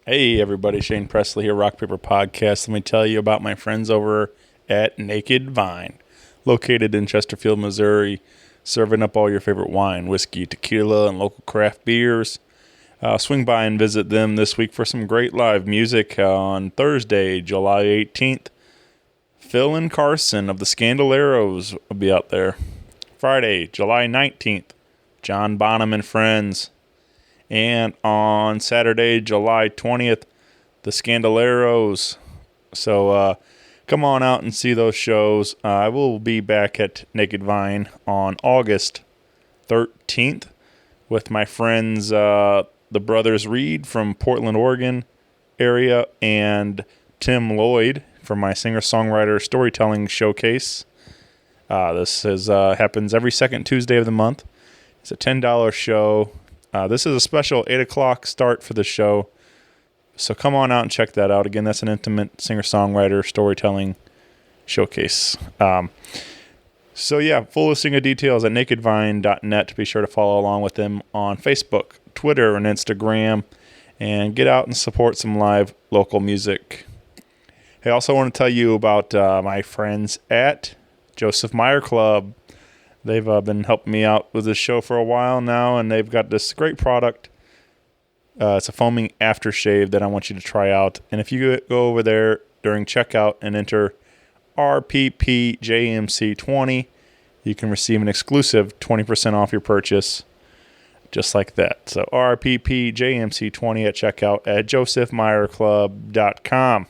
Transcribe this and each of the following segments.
Hey everybody, Shane Presley here, Rock Paper Podcast. Let me tell you about my friends over at Naked Vine, located in Chesterfield, Missouri, serving up all your favorite wine, whiskey, tequila, and local craft beers. Swing by and visit them this week for some great live music. On Thursday, July 18th, Phil and Carson of the Scandaleiros will be out there. Friday, July 19th, John Bonham and Friends. And on Saturday, July 20th, the Scandaleiros. So come on out and see those shows. I will be back at Naked Vine on August 13th with my friends, the Brothers Reed from Portland, Oregon area, and Tim Lloyd from my singer-songwriter storytelling showcase. This happens every second Tuesday of the month. It's a $10 show. This is a special 8 o'clock start for the show, so come on out and check that out. Again, that's an intimate singer-songwriter storytelling showcase. Full listing of details at nakedvine.net. Be sure to follow along with them on Facebook, Twitter, and Instagram, and get out and support some live local music. Hey, I also want to tell you about my friends at Joseph Meyer Club. They've been helping me out with this show for a while now, and they've got this great product. It's a foaming aftershave that I want you to try out. And if you go over there during checkout and enter RPPJMC20, you can receive an exclusive 20% off your purchase, just like that. So RPPJMC20 at checkout at josephmeyerclub.com.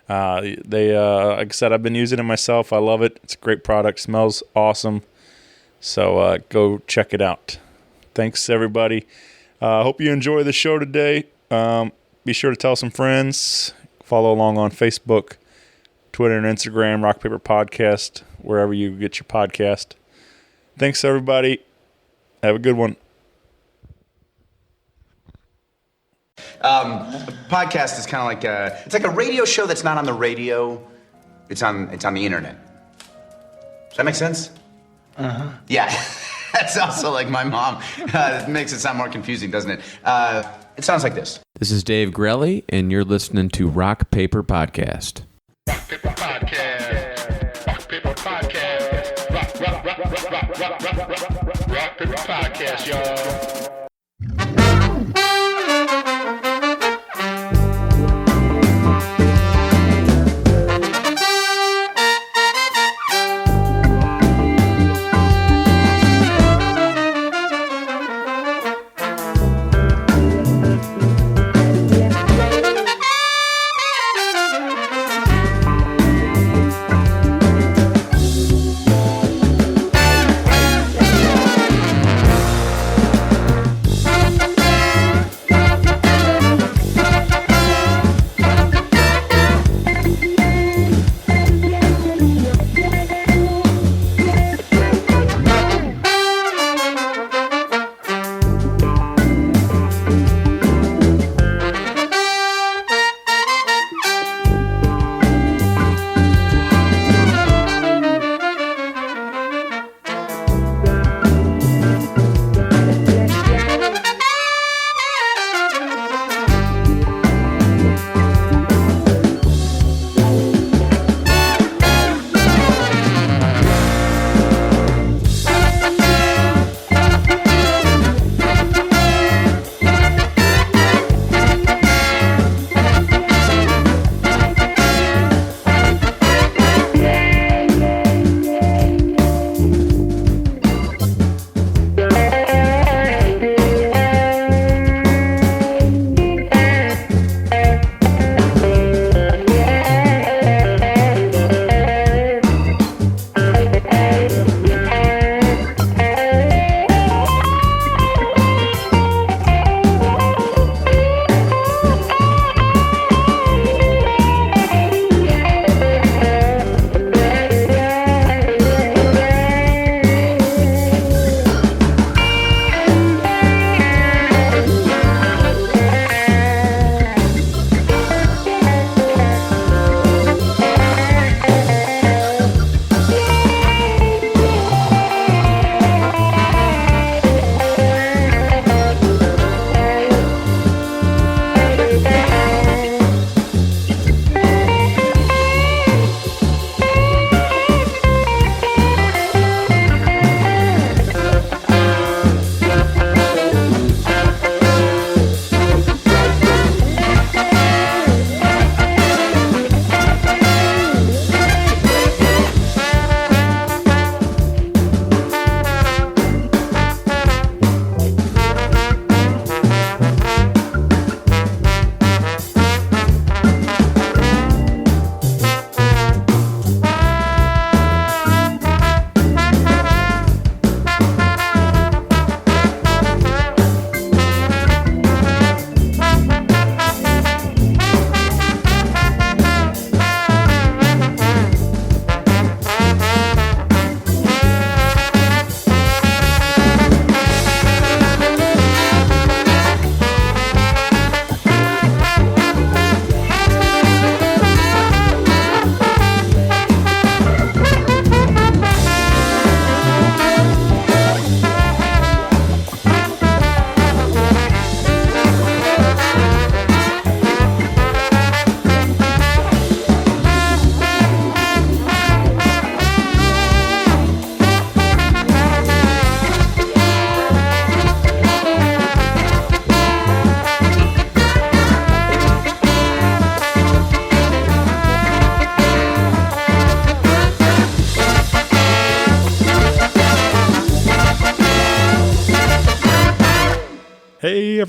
Like I said, I've been using it myself. I love it. It's a great product. Smells awesome. So go check it out. Thanks, everybody. Hope you enjoy the show today. Be sure to tell some friends. Follow along on Facebook, Twitter, and Instagram, Rock Paper Podcast, wherever you get your podcast. Thanks, everybody. Have a good one. Podcast is kind of like it's like a radio show that's not on the radio. It's on the internet. Does that make sense? Uh-huh. Yeah. That's also like my mom. It makes it sound more confusing, doesn't it? It sounds like this. This is Dave Grelle, and you're listening to Rock Paper Podcast. Rock Paper Podcast. Rock Paper Podcast. Rock Paper Podcast, y'all.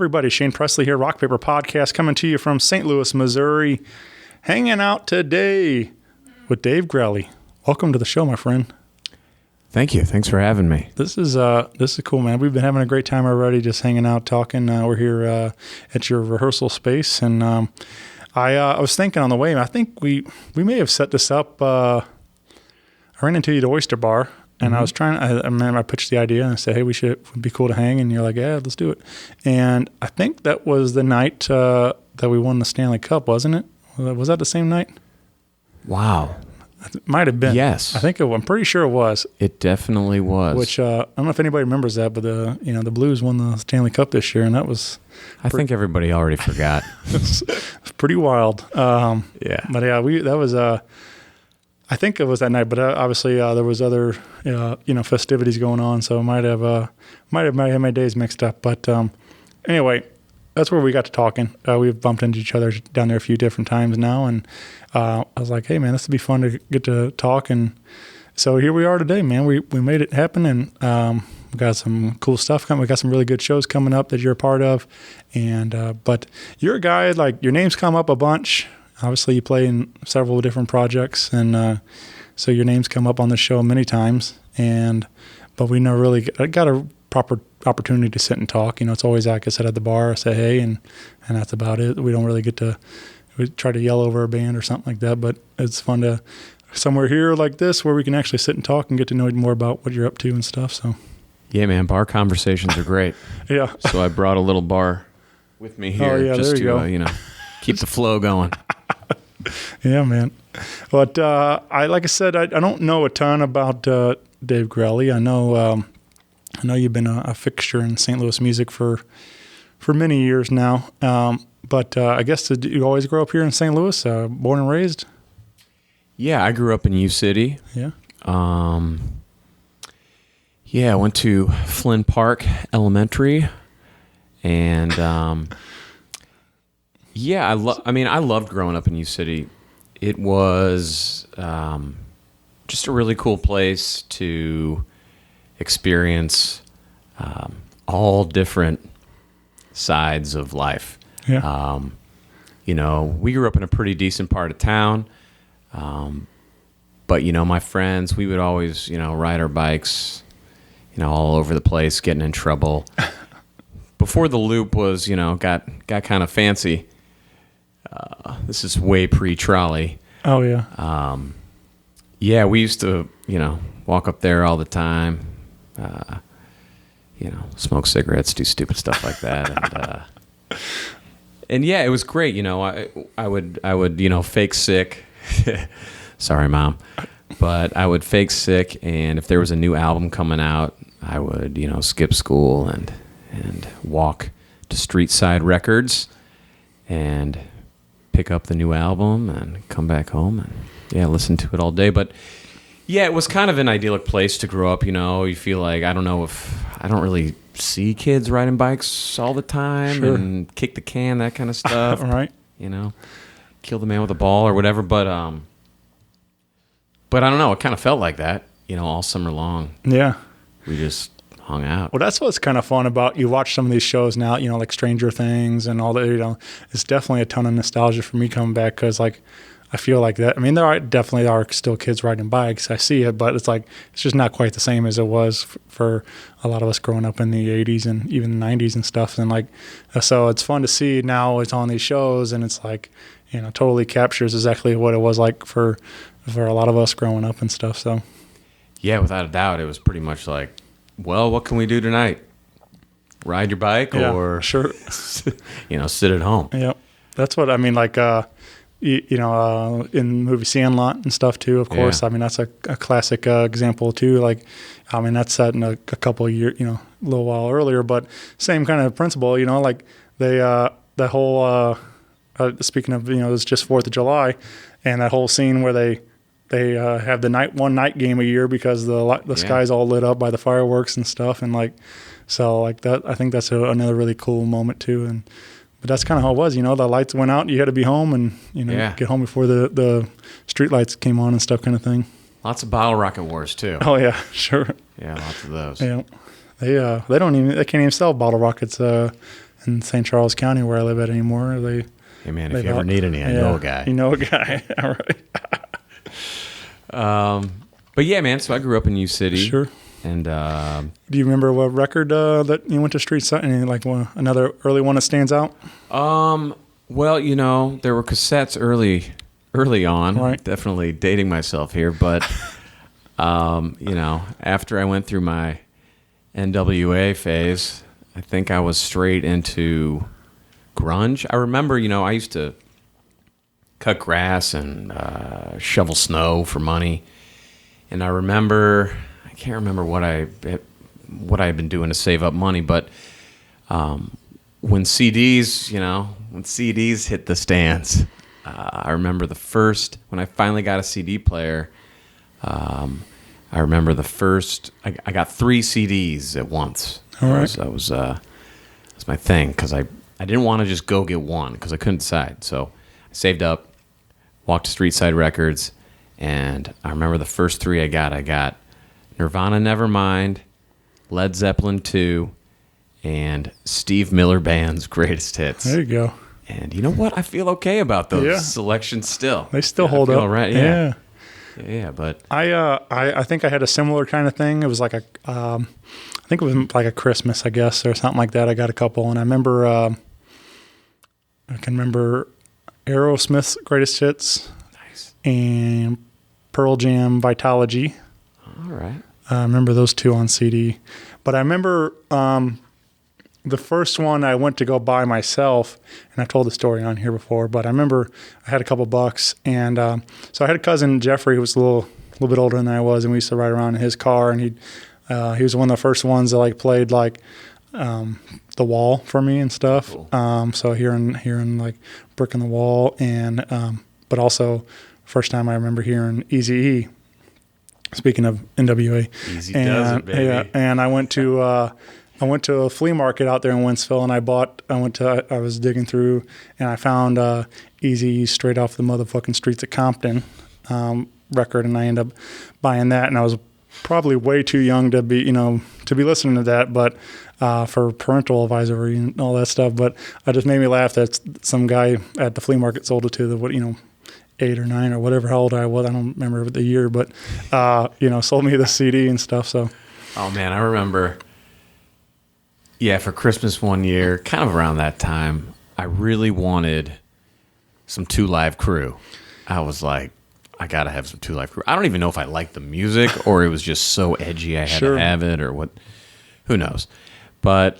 everybody? Shane Presley here, Rock Paper Podcast, coming to you from St. Louis, Missouri. Hanging out today with Dave Grelle. Welcome to the show, my friend. Thank you. Thanks for having me. This is cool, man. We've been having a great time already, just hanging out, talking. We're here at your rehearsal space, and I was thinking on the way. I think we may have set this up. I ran into you at the Oyster Bar. And I was I pitched the idea and I said, hey, it'd be cool to hang. And you're like, yeah, let's do it. And I think that was the night that we won the Stanley Cup, wasn't it? Was that the same night? Wow. It might have been. Yes. I'm pretty sure it was. It definitely was. Which, I don't know if anybody remembers that, but the Blues won the Stanley Cup this year. And that was... I think everybody already forgot. It's pretty wild. Yeah. But yeah, that was... I think it was that night, but obviously there was other, festivities going on, so might have my days mixed up. But anyway, that's where we got to talking. We've bumped into each other down there a few different times now, and I was like, hey man, this would be fun to get to talk. And so here we are today, man. We made it happen, and we got some cool stuff coming. We got some really good shows coming up that you're a part of, and but you're a guy, like, your name's come up a bunch. Obviously, you play in several different projects, and so your name's come up on the show many times. But we never really got a proper opportunity to sit and talk. It's always like I said at the bar, I say hey, and that's about it. We don't really we try to yell over a band or something like that. But it's fun to somewhere here like this where we can actually sit and talk and get to know more about what you're up to and stuff. So yeah, man, bar conversations are great. Yeah. So I brought a little bar with me here just to keep the flow going. Yeah, man. But like I said, I don't know a ton about Dave Grelle. I know you've been a fixture in St. Louis music for many years now. But I guess did you always grow up here in St. Louis, born and raised? Yeah, I grew up in U City. Yeah. I went to Flynn Park Elementary, and I loved growing up in U City. It was just a really cool place to experience all different sides of life. Yeah. We grew up in a pretty decent part of town, but my friends, we would always ride our bikes, all over the place, getting in trouble. Before the loop was got kind of fancy. This is way pre-trolley. Oh, yeah. We used to, walk up there all the time, smoke cigarettes, do stupid stuff like that. And it was great. I would fake sick. Sorry, Mom. But I would fake sick, and if there was a new album coming out, I would, skip school and walk to Streetside Records and pick up the new album and come back home and listen to it all day. But it was kind of an idyllic place to grow up. You feel like, I don't really see kids riding bikes all the time. Sure. And kick the can, that kind of stuff. Right. Kill the man with a ball or whatever. But I don't know, it kind of felt like that, all summer long. Yeah. We just hung out. Well, that's what's kind of fun about, you watch some of these shows now, like Stranger Things and all that, it's definitely a ton of nostalgia for me coming back, because like I feel like that. I mean, there definitely are still kids riding bikes. I see it, but it's like it's just not quite the same as it was for a lot of us growing up in the 80s and even the 90s and stuff. And like, so it's fun to see now it's on these shows, and it's like, totally captures exactly what it was like for a lot of us growing up and stuff. So yeah, without a doubt, it was pretty much like, well, what can we do tonight? Ride your bike or sure, sit at home. Yeah, that's what I mean. Like, in the movie Sandlot and stuff too. Of course, I mean that's a classic example too. Like, I mean that's set in a couple of years, a little while earlier, but same kind of principle. Like they the whole speaking of it's just 4th of July, and that whole scene where they have the one night game a year because the sky's all lit up by the fireworks and stuff, and like so like that. I think that's another really cool moment too. But that's kind of how it was, the lights went out, you had to be home and get home before the street lights came on and stuff, kind of thing. Lots of bottle rocket wars too. Oh yeah, sure. Yeah, lots of those. Yeah, they can't even sell bottle rockets in St. Charles County where I live at anymore. Hey man, if you ever need any, I know a guy. You know a guy. All right. But yeah, man. So I grew up in U City. Sure. And do you remember what record that you went to Streetside? Any like another early one that stands out? Well, there were cassettes early on. Right. Definitely dating myself here, but after I went through my NWA phase, I think I was straight into grunge. I remember, I used to cut grass and shovel snow for money, and I can't remember what I had been doing to save up money, but when CDs hit the stands, I remember when I finally got a CD player. I remember I got 3 CDs at once. All right. That was my thing, because I didn't want to just go get one because I couldn't decide. So I saved up, walked to Streetside Records, and I remember the first 3 I got Nirvana Nevermind, Led Zeppelin 2, and Steve Miller Band's Greatest Hits. There you go. And you know what? I feel okay about those selections still. They still hold up. Right? Yeah. Yeah, but I think I had a similar kind of thing. It was like I think it was like a Christmas, I guess, or something like that. I got a couple, and I remember I can remember Aerosmith's Greatest Hits, nice, and Pearl Jam Vitalogy. All right. I remember those 2 on CD, but I remember the first one I went to go buy myself, and I've told the story on here before, but I remember I had a couple bucks, and so I had a cousin, Jeffrey, who was a little bit older than I was, and we used to ride around in his car, and he was one of the first ones that like played like The Wall for me and stuff. Cool. So hearing like Brick in the Wall, and but also first time I remember hearing Eazy-E. Speaking of NWA, Easy does it, baby. Yeah, and I went to a flea market out there in Wentzville, and I was digging through, and I found Easy Straight Off the Motherfucking Streets of Compton record, and I ended up buying that, and I was probably way too young to be listening to that, but for parental advisory and all that stuff. But it just made me laugh that some guy at the flea market sold it to the 8 or 9 or whatever, how old I was. I don't remember the year, but sold me the CD and stuff. So, oh man, I remember. Yeah, for Christmas one year, kind of around that time, I really wanted some 2 Live Crew. I was like, I gotta have some 2 Live Crew. I don't even know if I liked the music or it was just so edgy I had to have it, or what. Who knows? But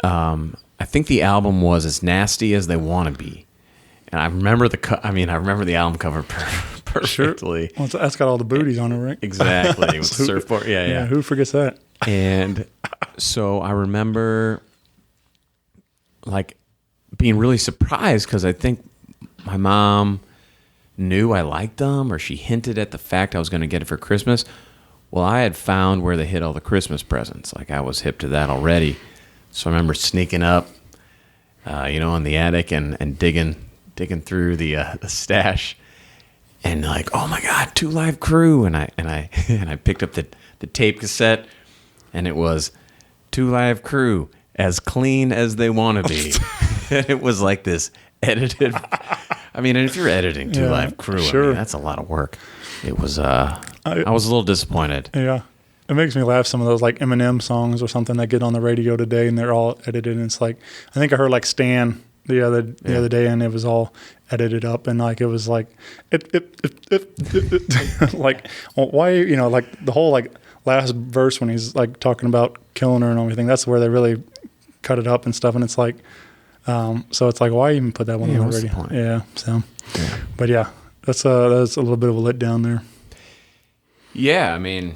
I think the album was As Nasty as They Want to Be. And I remember the album cover perfectly. Sure. Well, that's got all the booties on it, right? Exactly. With the surfboard. Yeah. Who forgets that? And so I remember like being really surprised because I think my mom knew I liked them, or she hinted at the fact I was going to get it for Christmas. Well, I had found where they hid all the Christmas presents. Like I was hip to that already. So I remember sneaking up, in the attic and digging through the stash, and like, oh my God, 2 Live Crew, and I picked up the tape cassette, and it was 2 Live Crew, As Clean as They Want to Be. It was like this edited. I mean, and if you're editing 2 Live Crew, sure. That's a lot of work. It was. I was a little disappointed. Yeah. It makes me laugh, some of those like Eminem songs or something that get on the radio today, and they're all edited, and it's like, I think I heard like Stan the other day, and it was all edited up, and like it was like like, well, why, like the whole like last verse when he's like talking about killing her and everything, that's where they really cut it up and stuff, and it's like so it's like, why even put that one on the radio? Yeah, so but yeah, that's a little bit of a letdown there. Yeah, I mean,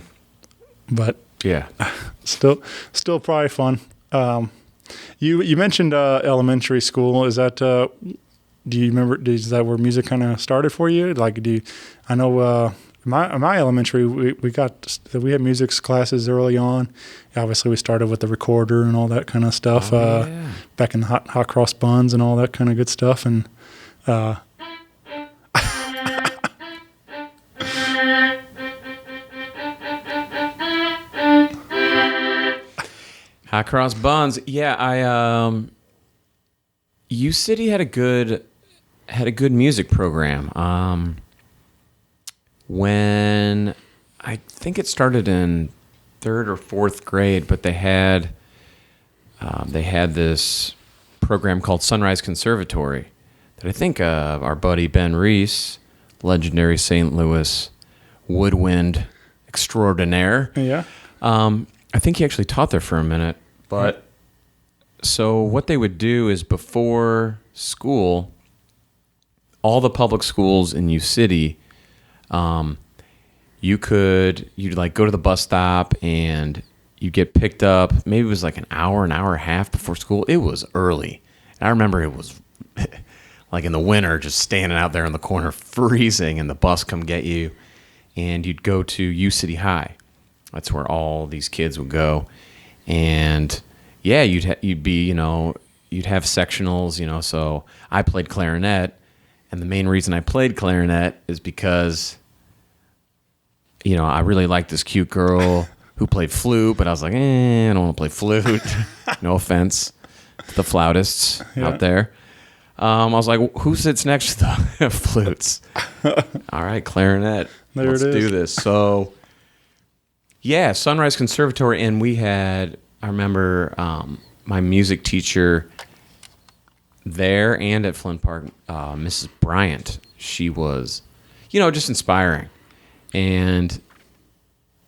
but yeah, still probably fun. You mentioned elementary school. Is that do you remember? Is that where music kind of started for you? Like, I know my elementary we had music classes early on. Obviously, we started with the recorder and all that kind of stuff. Back in the hot cross buns and all that kind of good stuff. And hot cross buns. Yeah, U City had a good music program. When I think it started in 3rd or 4th grade, but they had this program called Sunrise Conservatory that I think our buddy Ben Reese, legendary St. Louis woodwind extraordinaire. Yeah. I think he actually taught there for a minute. But so what they would do is before school, all the public schools in U City, you'd like go to the bus stop and you get picked up. Maybe it was like an hour and a half before school. It was early. And I remember it was like in the winter, just standing out there in the corner, freezing, and the bus come get you. And you'd go to U City High. That's where all these kids would go. And yeah, you'd have sectionals, so I played clarinet. And the main reason I played clarinet is because, I really liked this cute girl who played flute, but I was like, I don't want to play flute. No offense to the flautists out there. I was like, who sits next to the flutes? All right, clarinet. Let's do this. So, yeah, Sunrise Conservatory, and I remember my music teacher there and at Flint Park, Mrs. Bryant. She was, just inspiring. And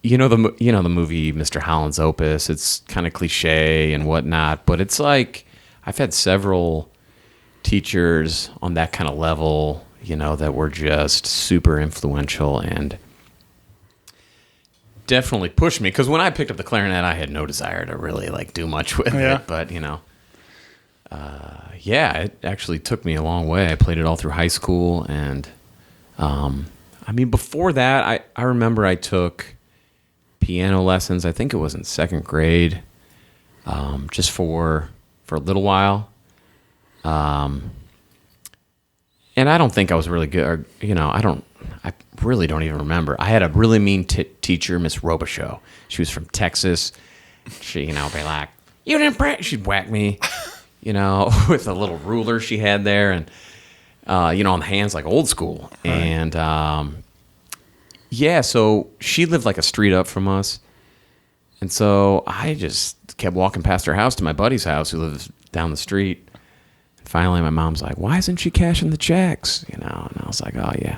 the movie Mr. Holland's Opus, it's kind of cliche and whatnot, but it's like I've had several teachers on that kind of level, that were just super influential and definitely pushed me. Because when I picked up the clarinet, I had no desire to really do much with it, but it actually took me a long way. I played it all through high school, and before that, I remember I took piano lessons. I think it was in 2nd grade, just for a little while. And I don't think I was really good. I really don't even remember. I had a really mean teacher, Miss Robichaux. She was from Texas. She, be like, you didn't practice. She'd whack me, with a little ruler she had there, and on the hands, like old school. Right. And so she lived like a street up from us, and so I just kept walking past her house to my buddy's house, who lives down the street. Finally, my mom's like, why isn't she cashing the checks? And I was like, oh, yeah,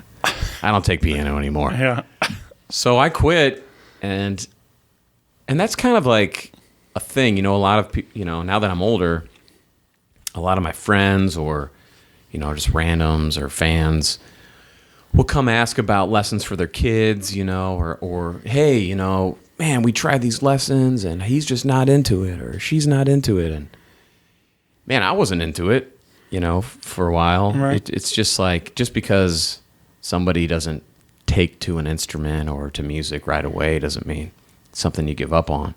I don't take piano anymore. Yeah. So I quit, and that's kind of like a thing. A lot of people, now that I'm older, a lot of my friends or, just randoms or fans will come ask about lessons for their kids, or hey, man, we tried these lessons, and he's just not into it, or she's not into it. And man, I wasn't into it. For a while. Right. It's just like, just because somebody doesn't take to an instrument or to music right away doesn't mean it's something you give up on.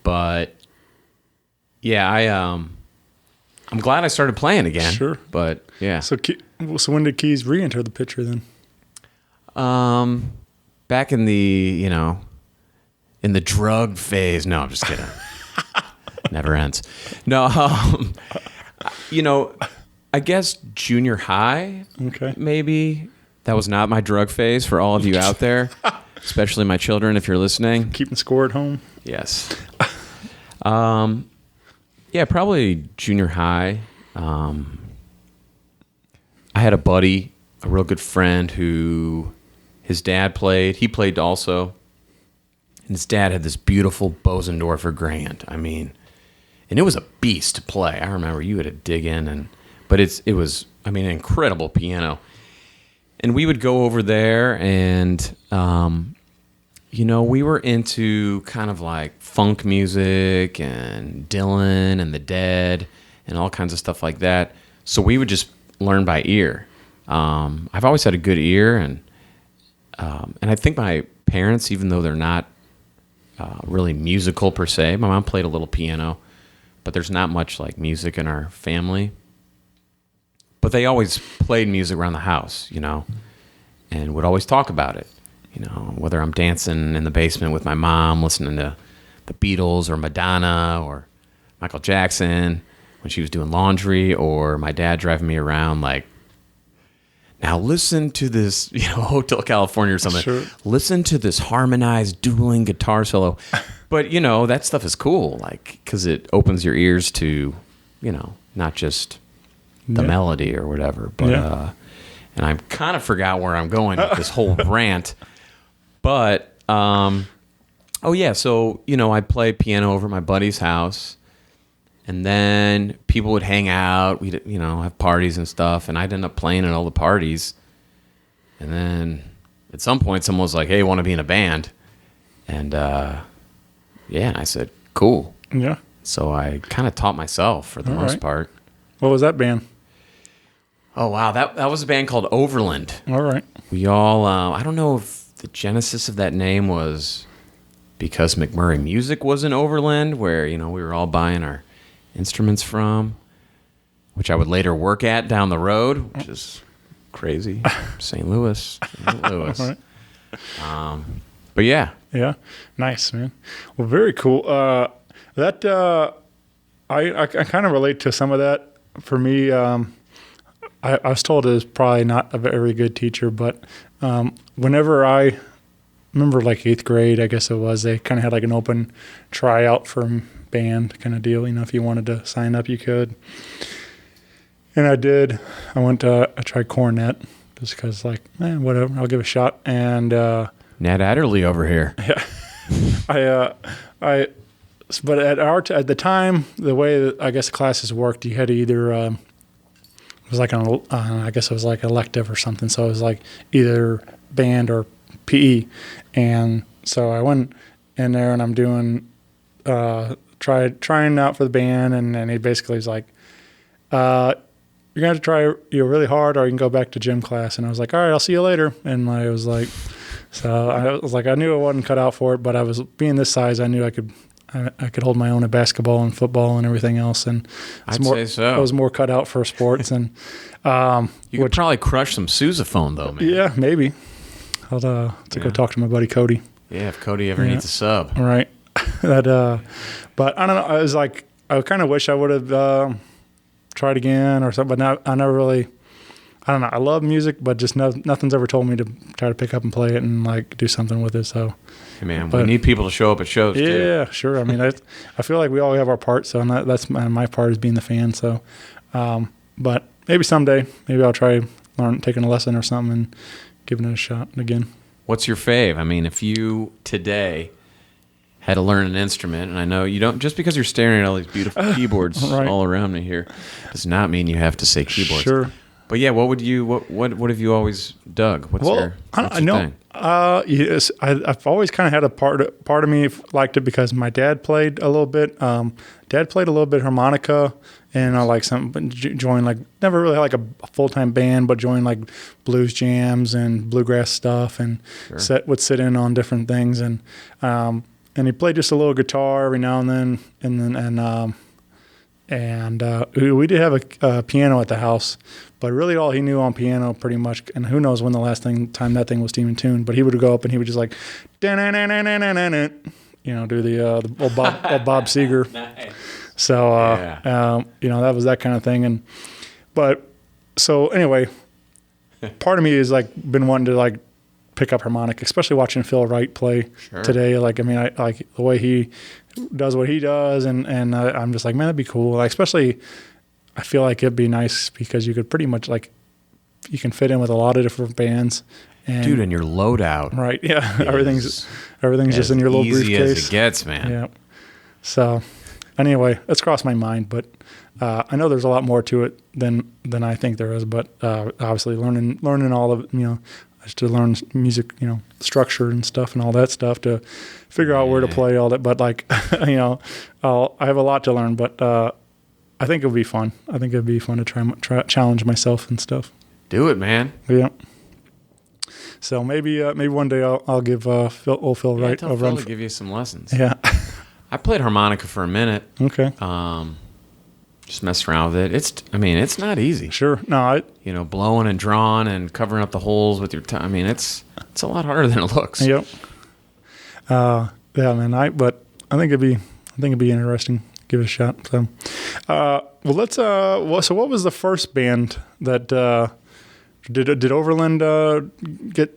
But yeah, I'm glad I started playing again. Sure. But yeah. So when did keys re-enter the picture then? Back in the, in the drug phase. No, I'm just kidding. Never ends. No, I guess junior high, okay, maybe. That was not my drug phase for all of you out there, especially my children, if you're listening. Keeping score at home? Yes. Yeah, probably junior high. I had a buddy, a real good friend, who his dad played. He played also. And his dad had this beautiful Bosendorfer Grand. And it was a beast to play. I remember you had to dig in, but it was an incredible piano. And we would go over there, and we were into kind of like funk music and Dylan and the Dead and all kinds of stuff like that. So we would just learn by ear. I've always had a good ear, and I think my parents, even though they're not really musical per se, my mom played a little piano, but there's not much like music in our family. But they always played music around the house, and would always talk about it. Whether I'm dancing in the basement with my mom, listening to the Beatles or Madonna or Michael Jackson, when she was doing laundry, or my dad driving me around, like, now listen to this, Hotel California or something. Sure. Listen to this harmonized dueling guitar solo. But, that stuff is cool, like, because it opens your ears to, not just the melody or whatever. But, and I kind of forgot where I'm going with this whole rant. But, so, I'd play piano over at my buddy's house. And then people would hang out. We'd, have parties and stuff. And I'd end up playing at all the parties. And then at some point, someone was like, hey, want to be in a band? And, I said, cool. Yeah. So I kind of taught myself for the most part. What was that band? Oh, wow. That was a band called Overland. All right. We all, I don't know if the genesis of that name was because McMurray Music was in Overland, where, we were all buying our instruments from, which I would later work at down the road, which is crazy. St. Louis. Right. But yeah. Yeah. Nice, man. Well, very cool. I kind of relate to some of that. For me, I was told it was probably not a very good teacher, but whenever I remember, like 8th grade, I guess it was, they kind of had like an open tryout for band kind of deal. If you wanted to sign up, you could. And I did. I tried cornet just because, like, whatever, I'll give it a shot. And Nat Adderley over here. Yeah, but at the time, the way that I guess classes worked, you had to either it was like I guess it was like elective or something. So it was like either band or PE, and so I went in there and I'm doing trying out for the band, and he basically was like, you're gonna have to try really hard, or you can go back to gym class. And I was like, all right, I'll see you later. And I was like, so I was like, I knew I wasn't cut out for it, but I was being this size, I knew I could hold my own at basketball and football and everything else. And say so. I was more cut out for sports. And you could probably crush some sousaphone though, man. Yeah, maybe. I'll go talk to my buddy Cody. Yeah, if Cody ever needs a sub. All right. But I don't know. I was like, I kind of wish I would have tried again or something. But I never really. I don't know. I love music, but just nothing's ever told me to try to pick up and play it and like do something with it. So, hey man, we need people to show up at shows. Yeah, too. Sure. I mean, I feel like we all have our part. So that's my part is being the fan. So, but maybe someday, I'll try taking a lesson or something and giving it a shot again. What's your fave? I mean, if you today had to learn an instrument, and I know you don't, just because you're staring at all these beautiful keyboards all around me here, does not mean you have to say keyboards. Sure. But yeah, what have you always dug? What's your thing? Yes, I've always kind of had a part of me liked it because my dad played a little bit. Dad played a little bit harmonica, and I like joined like never really had like a full-time band, but joined like blues jams and bluegrass stuff, and would sit in on different things, and he played just a little guitar every now and then, and we did have a piano at the house, but really all he knew on piano pretty much, and who knows when the last time that thing was even tuned, but he would go up and he would just like, do the old Bob Seger. Nice. So, that was that kind of thing. So anyway, part of me is like been wanting to like pick up harmonica, especially watching Phil Wright play today. Like, I mean, I like the way he does what he does, and I'm just like, man, that'd be cool. Like, especially, I feel like it'd be nice because you could pretty much like, you can fit in with a lot of different bands. And your loadout. Right, yeah. Everything's just in your little briefcase. Easy as it gets, man. Yeah. So, anyway, that's crossed my mind, but I know there's a lot more to it than I think there is. But obviously, learning all of just to learn music, structure and stuff and all that stuff to figure out where to play all that. But like, I have a lot to learn, but I think it'll be fun. I think it'd be fun to try challenge myself and stuff. Do it, man. Yeah. So maybe one day I'll give Phil Wright a run. To give you some lessons. Yeah. I played harmonica for a minute. Okay. Just messed around with it. It's not easy. Sure. No. Blowing and drawing and covering up the holes with your tongue. I mean, it's a lot harder than it looks. Yep. Yeah, man. But I think it'd be interesting. Give it a shot. So, Well, let's. Well, so what was the first band that did Overland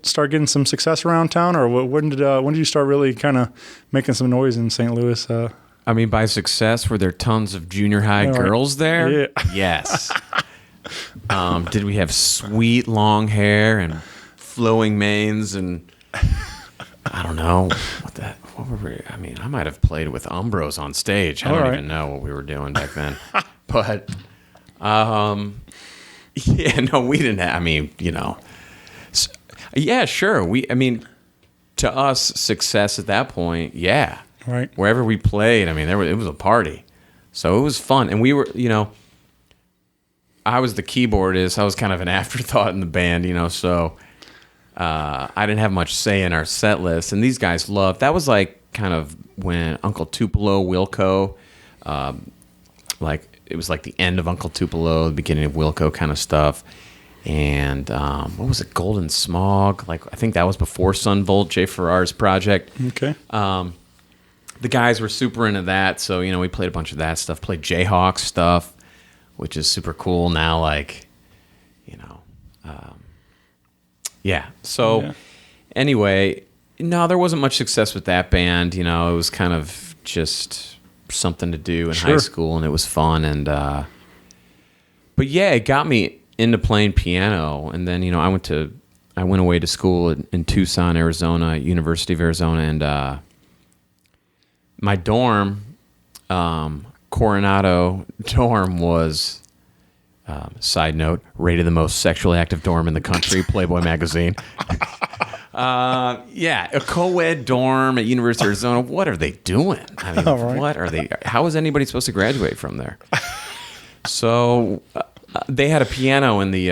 start getting some success around town, or when did you start really kind of making some noise in St. Louis? I mean, by success, were there tons of junior high girls there? Yeah. Yes. Did we have sweet long hair and flowing manes and I don't know what were we? I mean, I might have played with Umbros on stage. I don't even know what we were doing back then. But yeah, no, we didn't have, I mean, yeah, sure. I mean, to us, success at that point, yeah. Right. Wherever we played, I mean, it was a party. So it was fun. And we were, I was the keyboardist. I was kind of an afterthought in the band, so I didn't have much say in our set list. And these guys loved, that was like kind of when Uncle Tupelo, Wilco, it was like the end of Uncle Tupelo, the beginning of Wilco kind of stuff. And what was it, Golden Smog? I think that was before Sunvolt, Jay Farrar's project. Okay. The guys were super into that, so we played a bunch of that stuff. Played Jayhawk stuff, which is super cool now. Yeah. So anyway, no, there wasn't much success with that band. It was kind of just something to do in high school, and it was fun. And but yeah, it got me into playing piano. And then I went away to school in Tucson, Arizona, University of Arizona, and my dorm, Coronado dorm, was, side note, rated the most sexually active dorm in the country, Playboy magazine. Yeah, a co-ed dorm at University of Arizona. What are they doing? I mean, what are they? How is anybody supposed to graduate from there? So they had a piano in the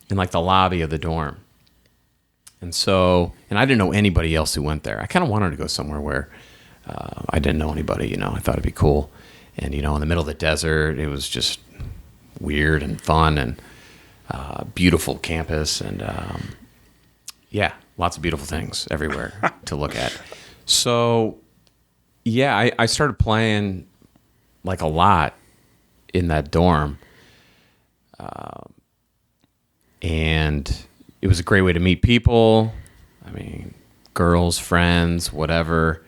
the lobby of the dorm, and I didn't know anybody else who went there. I kind of wanted to go somewhere where I didn't know anybody, I thought it'd be cool. And, in the middle of the desert, it was just weird and fun and beautiful campus. And, yeah, lots of beautiful things everywhere to look at. So, yeah, I started playing a lot in that dorm. And it was a great way to meet people. I mean, girls, friends, whatever.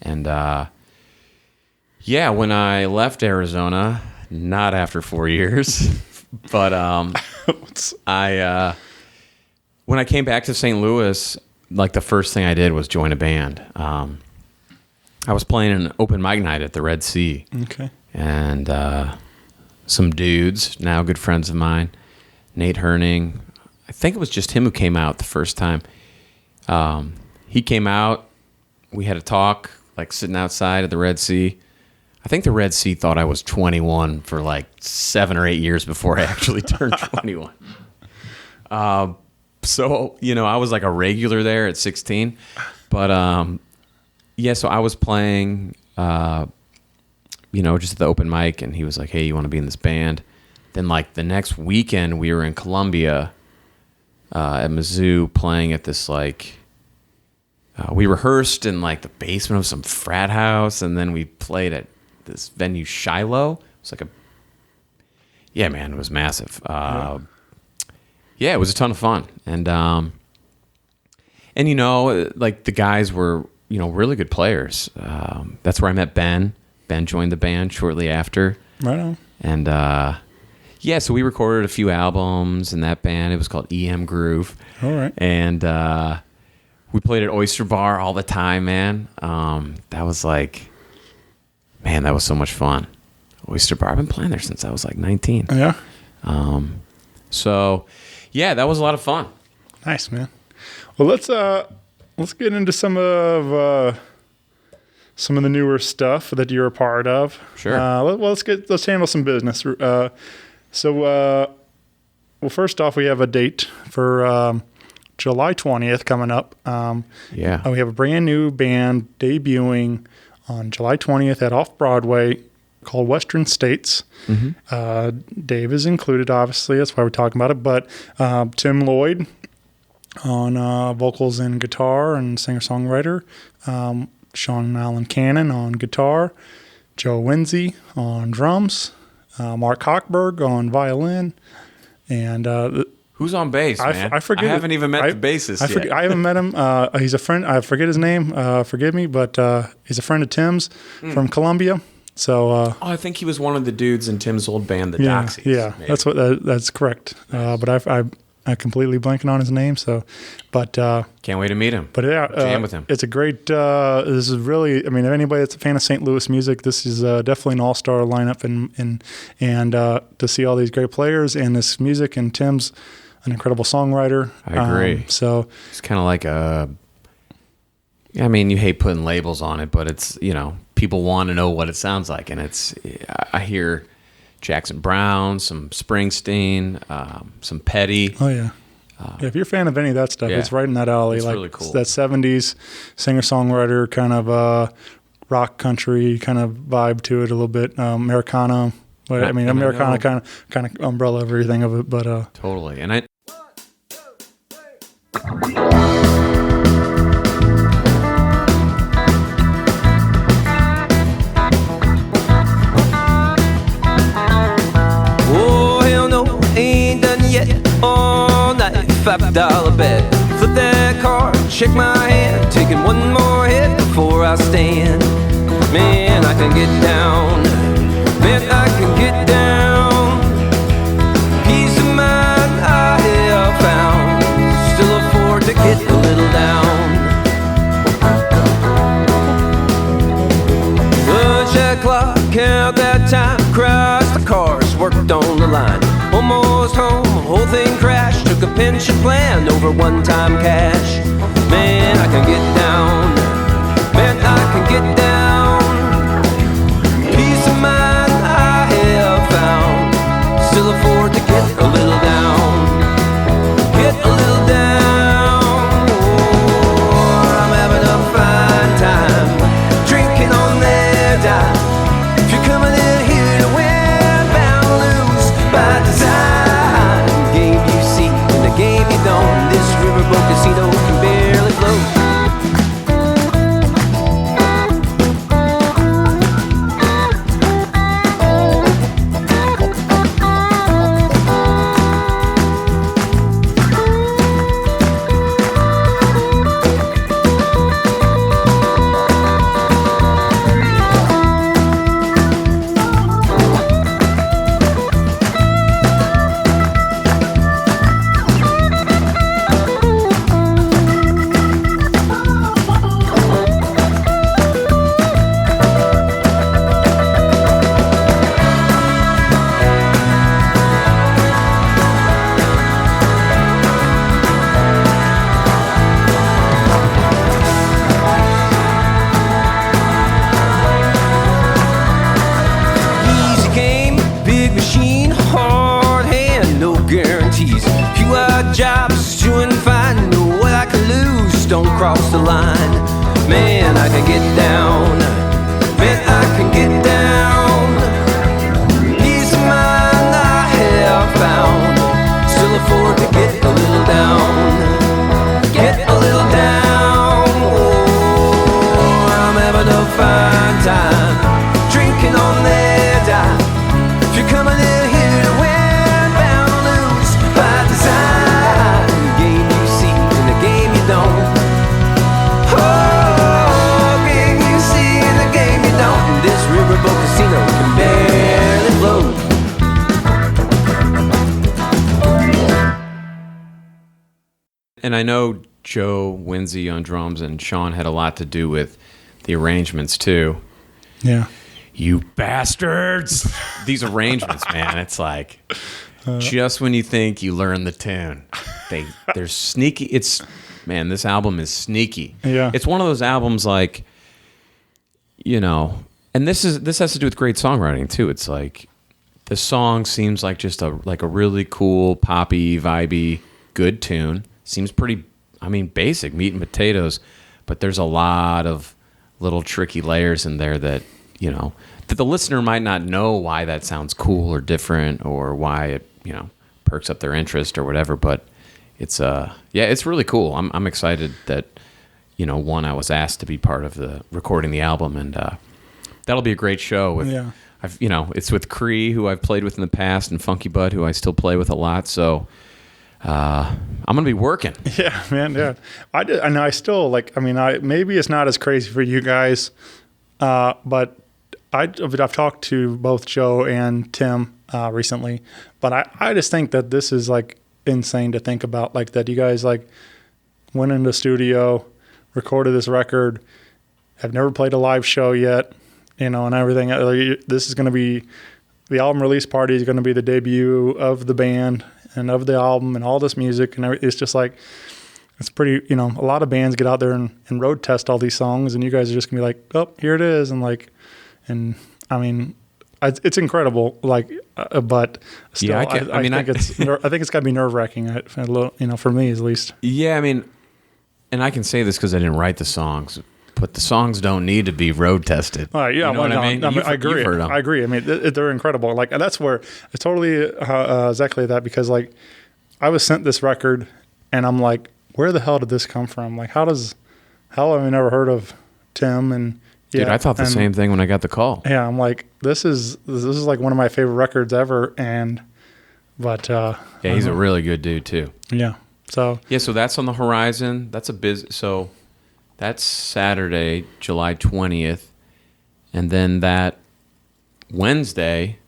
And yeah, when I left Arizona, not after 4 years, but when I came back to St. Louis, the first thing I did was join a band. I was playing an open mic night at the Red Sea. Okay. And some dudes, now good friends of mine, Nate Herning, I think it was just him who came out the first time. He came out, we had a talk, sitting outside at the Red Sea. I think the Red Sea thought I was 21 for 7 or 8 years before I actually turned 21. So, I was a regular there at 16. But, yeah, so I was playing, just at the open mic, and he was like, hey, you want to be in this band? Then, the next weekend, we were in Columbia at Mizzou playing at this, we rehearsed in the basement of some frat house, and then we played at this venue, Shiloh. It was yeah, man, it was massive. Yeah, it was a ton of fun, and the guys were really good players. That's where I met Ben. Ben joined the band shortly after. Right on. And yeah, so we recorded a few albums in that band. It was called EM Groove. All right. And we played at Oyster Bar all the time, man. That was man, that was so much fun. Oyster Bar. I've been playing there since I was 19. Yeah. So, yeah, that was a lot of fun. Nice, man. Well, let's get into some of the newer stuff that you're a part of. Sure. Let's handle some business. Well, first off, we have a date for July 20th coming up. Yeah. We have a brand new band debuting on July 20th at Off Broadway called Western States. Mm-hmm. Dave is included, obviously. That's why we're talking about it. But Tim Lloyd on vocals and guitar and singer-songwriter. Sean Allen Cannon on guitar. Joe Winsey on drums, Mark Hochberg on violin, and Who's on bass, man? I forget. I haven't even met the bassist yet. I haven't met him. He's a friend. I forget his name. Forgive me, but he's a friend of Tim's from Columbia. So I think he was one of the dudes in Tim's old band, the yeah, Doxies. yeah, maybe. that's correct. But I completely blanking on his name. So, but Can't wait to meet him. But yeah, jam with him. It's a great. This is really. I mean, if anybody that's a fan of St. Louis music, this is definitely an all-star lineup, and to see all these great players and this music, and Tim's an incredible songwriter. I agree. So it's kind of like a. I mean, you hate putting labels on it, but it's, people want to know what it sounds like, and I hear Jackson Browne, some Springsteen, some Petty. Oh yeah. If you're a fan of any of that stuff, Yeah. it's right in that alley. It's like really cool. That 70s singer-songwriter kind of rock country kind of vibe to it a little bit. Americana. But, I mean, Americana kind of umbrella everything of it. But Totally. And Oh, hell no, ain't done yet. All night, $5 bet. Flip that card, shake my hand. Taking one more hit before I stand. Man, I can get down. Man, I can get down. Peace of mind I have found. Still afford to get a little down. Push that clock, count that time. Cross the cars, worked on the line. Almost home, whole thing crashed. Took a pension plan over one-time cash. Man, I can get down. Man, I can get down. Peace of mind I have found. Still afford to get a little down. Get a little down. Oh, I'm having a fine time. Drinking on their dime. If you're coming in here to win, bound to lose by design. Game you see and the game you don't. This riverboat casino can barely float. Easy game, big machine, hard hand, no guarantees. Few odd jobs to and find, know what I can lose, don't cross the line. Man, I can get down. Man, I can get down. Peace of mind I have found. Still afford to get a little down. Get a little down. Oh, I'm having a fine time. Drinking on their dime. If you're coming in here to win, bound to lose by design. Game you see and the game you don't. Oh, game you see and the game you don't. And this riverboat casino can barely float. And I know Joe Winsey on drums and Sean had a lot to do with the arrangements too. yeah. You bastards! These arrangements, man, it's like just when you think you learn the tune, they're sneaky. This album is sneaky. Yeah. It's one of those albums like, and this has to do with great songwriting too. It's like the song seems like just a really cool, poppy, vibey, good tune. Seems pretty, basic, meat and potatoes, but there's a lot of little tricky layers in there that, that the listener might not know why that sounds cool or different or why it, perks up their interest or whatever, but it's it's really cool. I'm excited that, I was asked to be part of the recording the album, and that'll be a great show. With it's with Cree, who I've played with in the past, and Funky Bud, who I still play with a lot. So I'm gonna be working. Yeah, man. Yeah, I still like. I mean, maybe it's not as crazy for you guys, but I've talked to both Joe and Tim recently, but I just think that this is like insane to think about, like that you guys like went into the studio, recorded this record, have never played a live show yet, and everything. This is going to be the album release party is going to be the debut of the band and of the album and all this music, and it's just like it's pretty. A lot of bands get out there and road test all these songs, and you guys are just gonna be like, oh, here it is, and I mean, it's incredible. Like, but still, I think it's got to be nerve wracking. For me at least. Yeah, I mean, and I can say this because I didn't write the songs, but the songs don't need to be road tested. Yeah, you know what I mean? I agree. I agree. I mean, they're incredible. Like, and that's where it's totally exactly that, because like I was sent this record, and I'm like, where the hell did this come from? Like, how have I never heard of Tim? And dude, I thought the same thing when I got the call. Yeah, I'm like, this is like one of my favorite records ever, but he's a really good dude too. Yeah. So that's on the horizon. That's so that's Saturday, July 20th, and then that Wednesday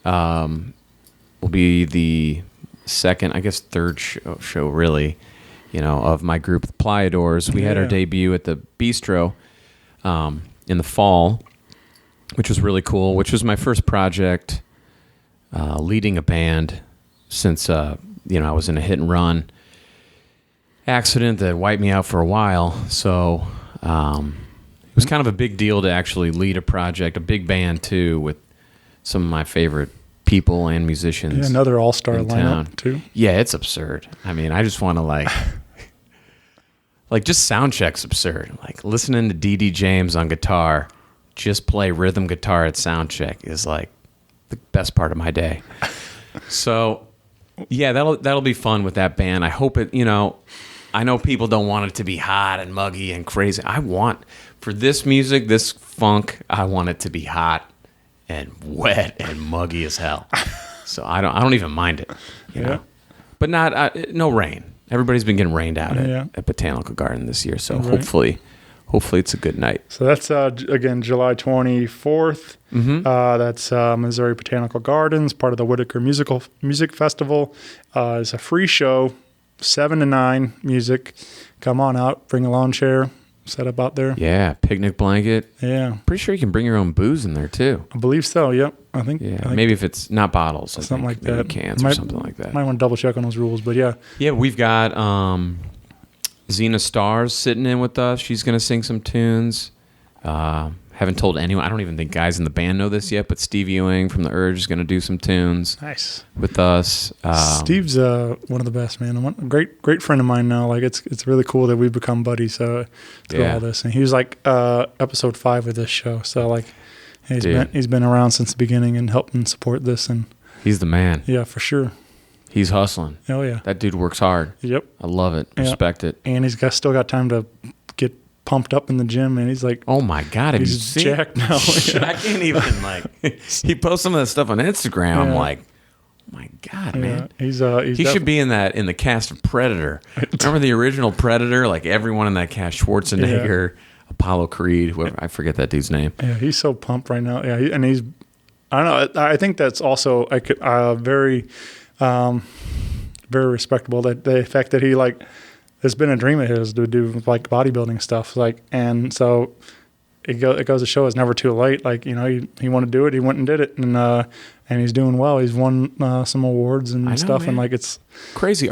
will be the second, I guess third show really, of my group, the Playadors. We had our debut at the Bistro in the fall, which was really cool, which was my first project leading a band since, I was in a hit and run accident that wiped me out for a while. So it was kind of a big deal to actually lead a project, a big band too, with some of my favorite people and musicians. Yeah, another all-star lineup too. Yeah, it's absurd. I mean, I just want to like just sound check's absurd. Like listening to D.D. James on guitar, just play rhythm guitar at sound check is like the best part of my day. So yeah, that'll be fun with that band. I hope it, I know people don't want it to be hot and muggy and crazy. For this music, this funk, I want it to be hot and wet and muggy as hell. So I don't even mind it, you know. But no rain. Everybody's been getting rained out at Botanical Garden this year, so hopefully it's a good night. So that's again July 24th. Mm-hmm. That's Missouri Botanical Gardens, part of the Whitaker Music Festival. It's a free show, 7 to 9 music. Come on out, bring a lawn chair, set up out there. Yeah, picnic blanket. Yeah, pretty sure you can bring your own booze in there too. I believe so. Yep, I think. Yeah, maybe if it's not bottles, something like maybe that, cans or something like that. Might want to double check on those rules, but yeah. Yeah, we've got Zena Stars sitting in with us. She's going to sing some tunes. Haven't told anyone. I don't even think guys in the band know this yet, but Steve Ewing from The Urge is going to do some tunes. Nice. With us. Steve's one of the best, man. A great friend of mine now. Like it's really cool that we've become buddies through all this. And he was like episode 5 of this show. So like he's been around since the beginning and helping support this, and he's the man. Yeah, for sure. He's hustling. Oh yeah. That dude works hard. Yep. I love it. Respect it. And he's still got time to get pumped up in the gym, and he's like, oh my God, have you he's seen? Jacked now. I can't even he posts some of that stuff on Instagram. I'm like, oh my God, man. He's he should be in the cast of Predator. Remember the original Predator? Like everyone in that cast, Schwarzenegger, Apollo Creed, whoever, I forget that dude's name. Yeah, he's so pumped right now. Yeah, and he's, I don't know. I think that's also very, very respectable. That the fact that he it's been a dream of his to do like bodybuilding stuff. And so it goes to show it's never too late. Like, he wanted to do it. He went and did it. And he's doing well. He's won some awards and stuff. Man. And like, it's crazy.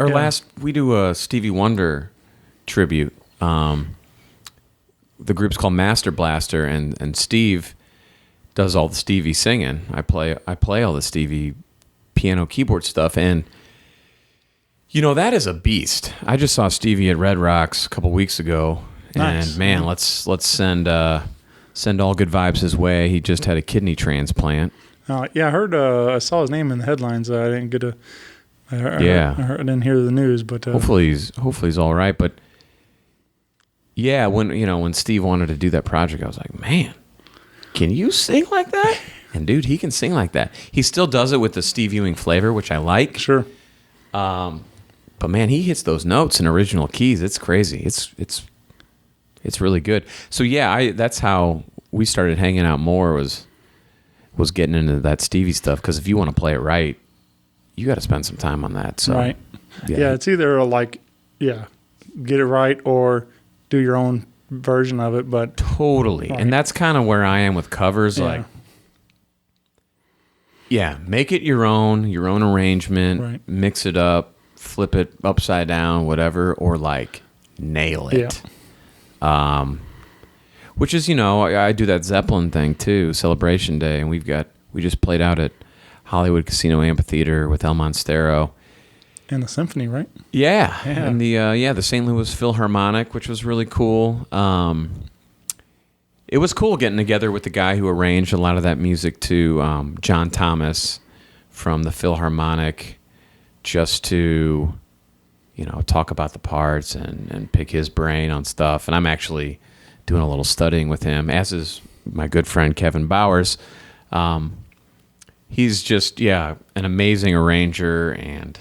We do a Stevie Wonder tribute. The group's called Master Blaster, and Steve does all the Stevie singing. I play all the Stevie piano keyboard stuff, and that is a beast. I just saw Stevie at Red Rocks a couple weeks ago, and man, let's send all good vibes his way. He just had a kidney transplant. I heard. I saw his name in the headlines. I didn't get to. I didn't hear the news, but hopefully he's all right. But yeah, when Steve wanted to do that project, I was like, man, can you sing like that? And dude, he can sing like that. He still does it with the Steve Ewing flavor, which I like. Sure. But man, he hits those notes in original keys. It's crazy. It's really good. So yeah, that's how we started hanging out more was getting into that Stevie stuff. Because if you want to play it right, you got to spend some time on that. So, right. Yeah, it's either like, get it right or do your own version of it. But totally, right. And that's kind of where I am with covers. Yeah. Like, make it your own arrangement, right. Mix it up. Flip it upside down, whatever, or like nail it. Yeah. Which is, I do that Zeppelin thing too, Celebration Day, and we just played out at Hollywood Casino Amphitheater with El Monstero. And the symphony, right? Yeah. And the St. Louis Philharmonic, which was really cool. It was cool getting together with the guy who arranged a lot of that music to John Thomas from the Philharmonic, just to, talk about the parts and pick his brain on stuff. And I'm actually doing a little studying with him, as is my good friend Kevin Bowers. He's just, an amazing arranger and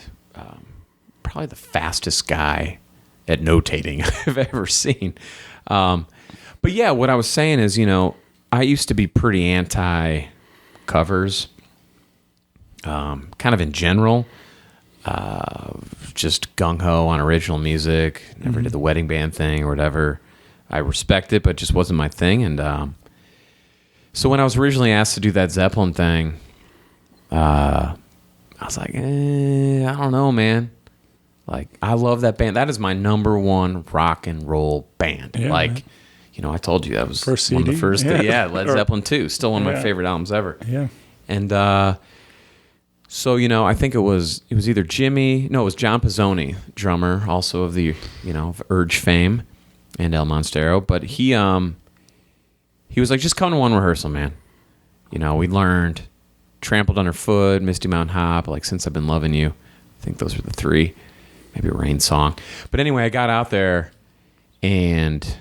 probably the fastest guy at notating I've ever seen. But yeah, what I was saying is, I used to be pretty anti-covers, kind of in general. Just gung-ho on original music, never did the wedding band thing or whatever. I respect it, but it just wasn't my thing. And so when I was originally asked to do that Zeppelin thing, I was like, I don't know, man. Like, I love that band. That is my number one rock and roll band. Yeah, like, man. I told you that was First one of the CD? first. Yeah. Led Zeppelin 2, still one of my favorite albums ever. Yeah. And so, I think it was either Jimmy, no, it was John Pizzoni, drummer, also of the, of Urge fame and El Monstero. But he was like, just come to one rehearsal, man. We learned Trampled Underfoot, Misty Mountain Hop, like Since I've Been Loving You. I think those were the three, maybe a Rain Song. But anyway, I got out there and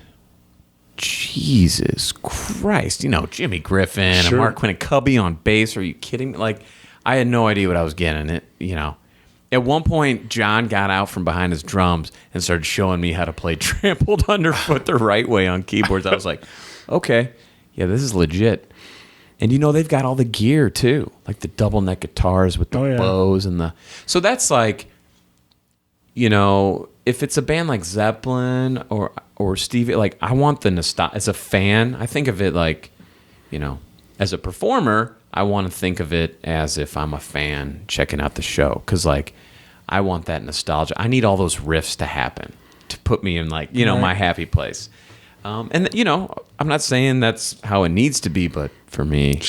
Jesus Christ, Jimmy Griffin and Mark Quinn and Cubby on bass. Are you kidding me? Like, I had no idea what I was getting. At one point, John got out from behind his drums and started showing me how to play Trampled Underfoot the right way on keyboards. I was like, okay, yeah, this is legit. And they've got all the gear too, like the double neck guitars with the bows and the. So that's like, if it's a band like Zeppelin or Stevie, like I want the nostalgia. As a fan, I think of it like, as a performer, I want to think of it as if I'm a fan checking out the show. Because, like, I want that nostalgia. I need all those riffs to happen to put me in, like, my happy place. And, I'm not saying that's how it needs to be, but for me,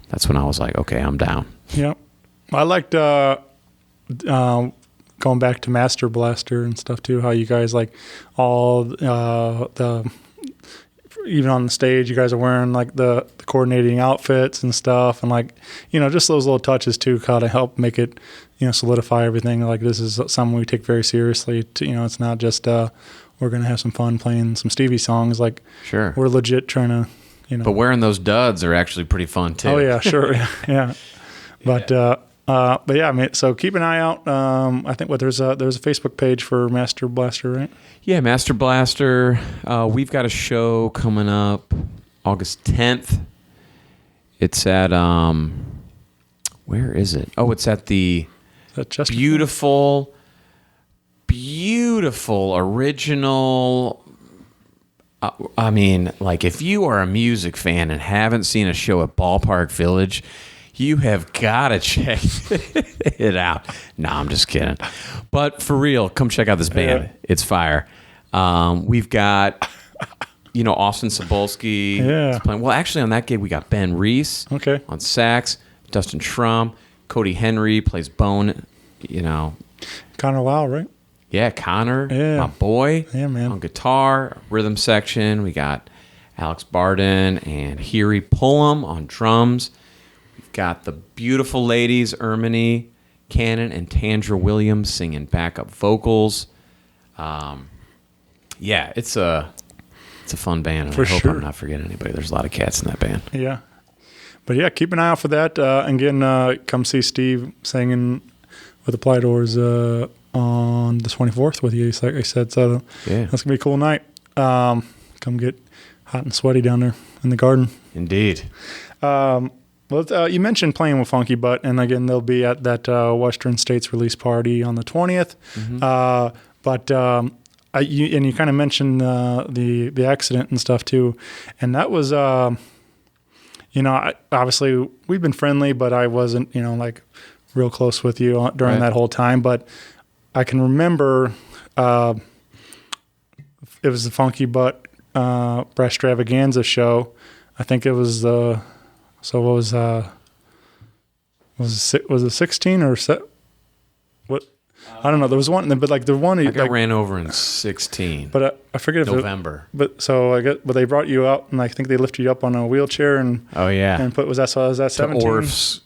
that's when I was like, okay, I'm down. Yeah. I liked going back to Master Blaster and stuff, too, how you guys, like, all even on the stage, you guys are wearing like the coordinating outfits and stuff, and like just those little touches too kind of help make it solidify everything. Like this is something we take very seriously. It's not just we're gonna have some fun playing some Stevie songs. Like we're legit trying to But wearing those duds are actually pretty fun too. Oh yeah, sure, yeah. But yeah, I mean, so keep an eye out. I think there's a Facebook page for Master Blaster, right? Yeah, Master Blaster. We've got a show coming up August 10th. It's at where is it? Oh, it's at the beautiful original. I mean, like if you are a music fan and haven't seen a show at Ballpark Village, you have got to check it out. No, I'm just kidding. But for real, come check out this band. It's fire. We've got, Austin Cebulski. Yeah. Playing. Well, actually, on that gig, we got Ben Reese on sax, Dustin Schrum, Cody Henry plays bone, Connor Lau, right? Yeah, Connor, my boy, man. on guitar, rhythm section. We got Alex Barden and Hiri Pullum on drums. Got the beautiful ladies, Ermini Cannon and Tandra Williams singing backup vocals. Yeah, it's a fun band. And I hope I'm not forgetting anybody. There's a lot of cats in that band. Yeah. But yeah, keep an eye out for that. And again, come see Steve singing with the Playadors on the 24th with you, like I said. So Yeah. that's going to be a cool night. Come get hot and sweaty down there in the garden. Indeed. Well, you mentioned playing with Funky Butt, and again, they'll be at that Western States release party on the 20th. You kind of mentioned the accident and stuff too, and that was, obviously we've been friendly, but I wasn't, like real close with you during that whole time. But I can remember it was the Funky Butt Breathstravaganza show. I think it was was it 16 or what? I don't know. There was one, but like the one I got ran over in 16. But I forget if November. But they brought you out, and I think they lifted you up on a wheelchair and and was that 17? Orf's,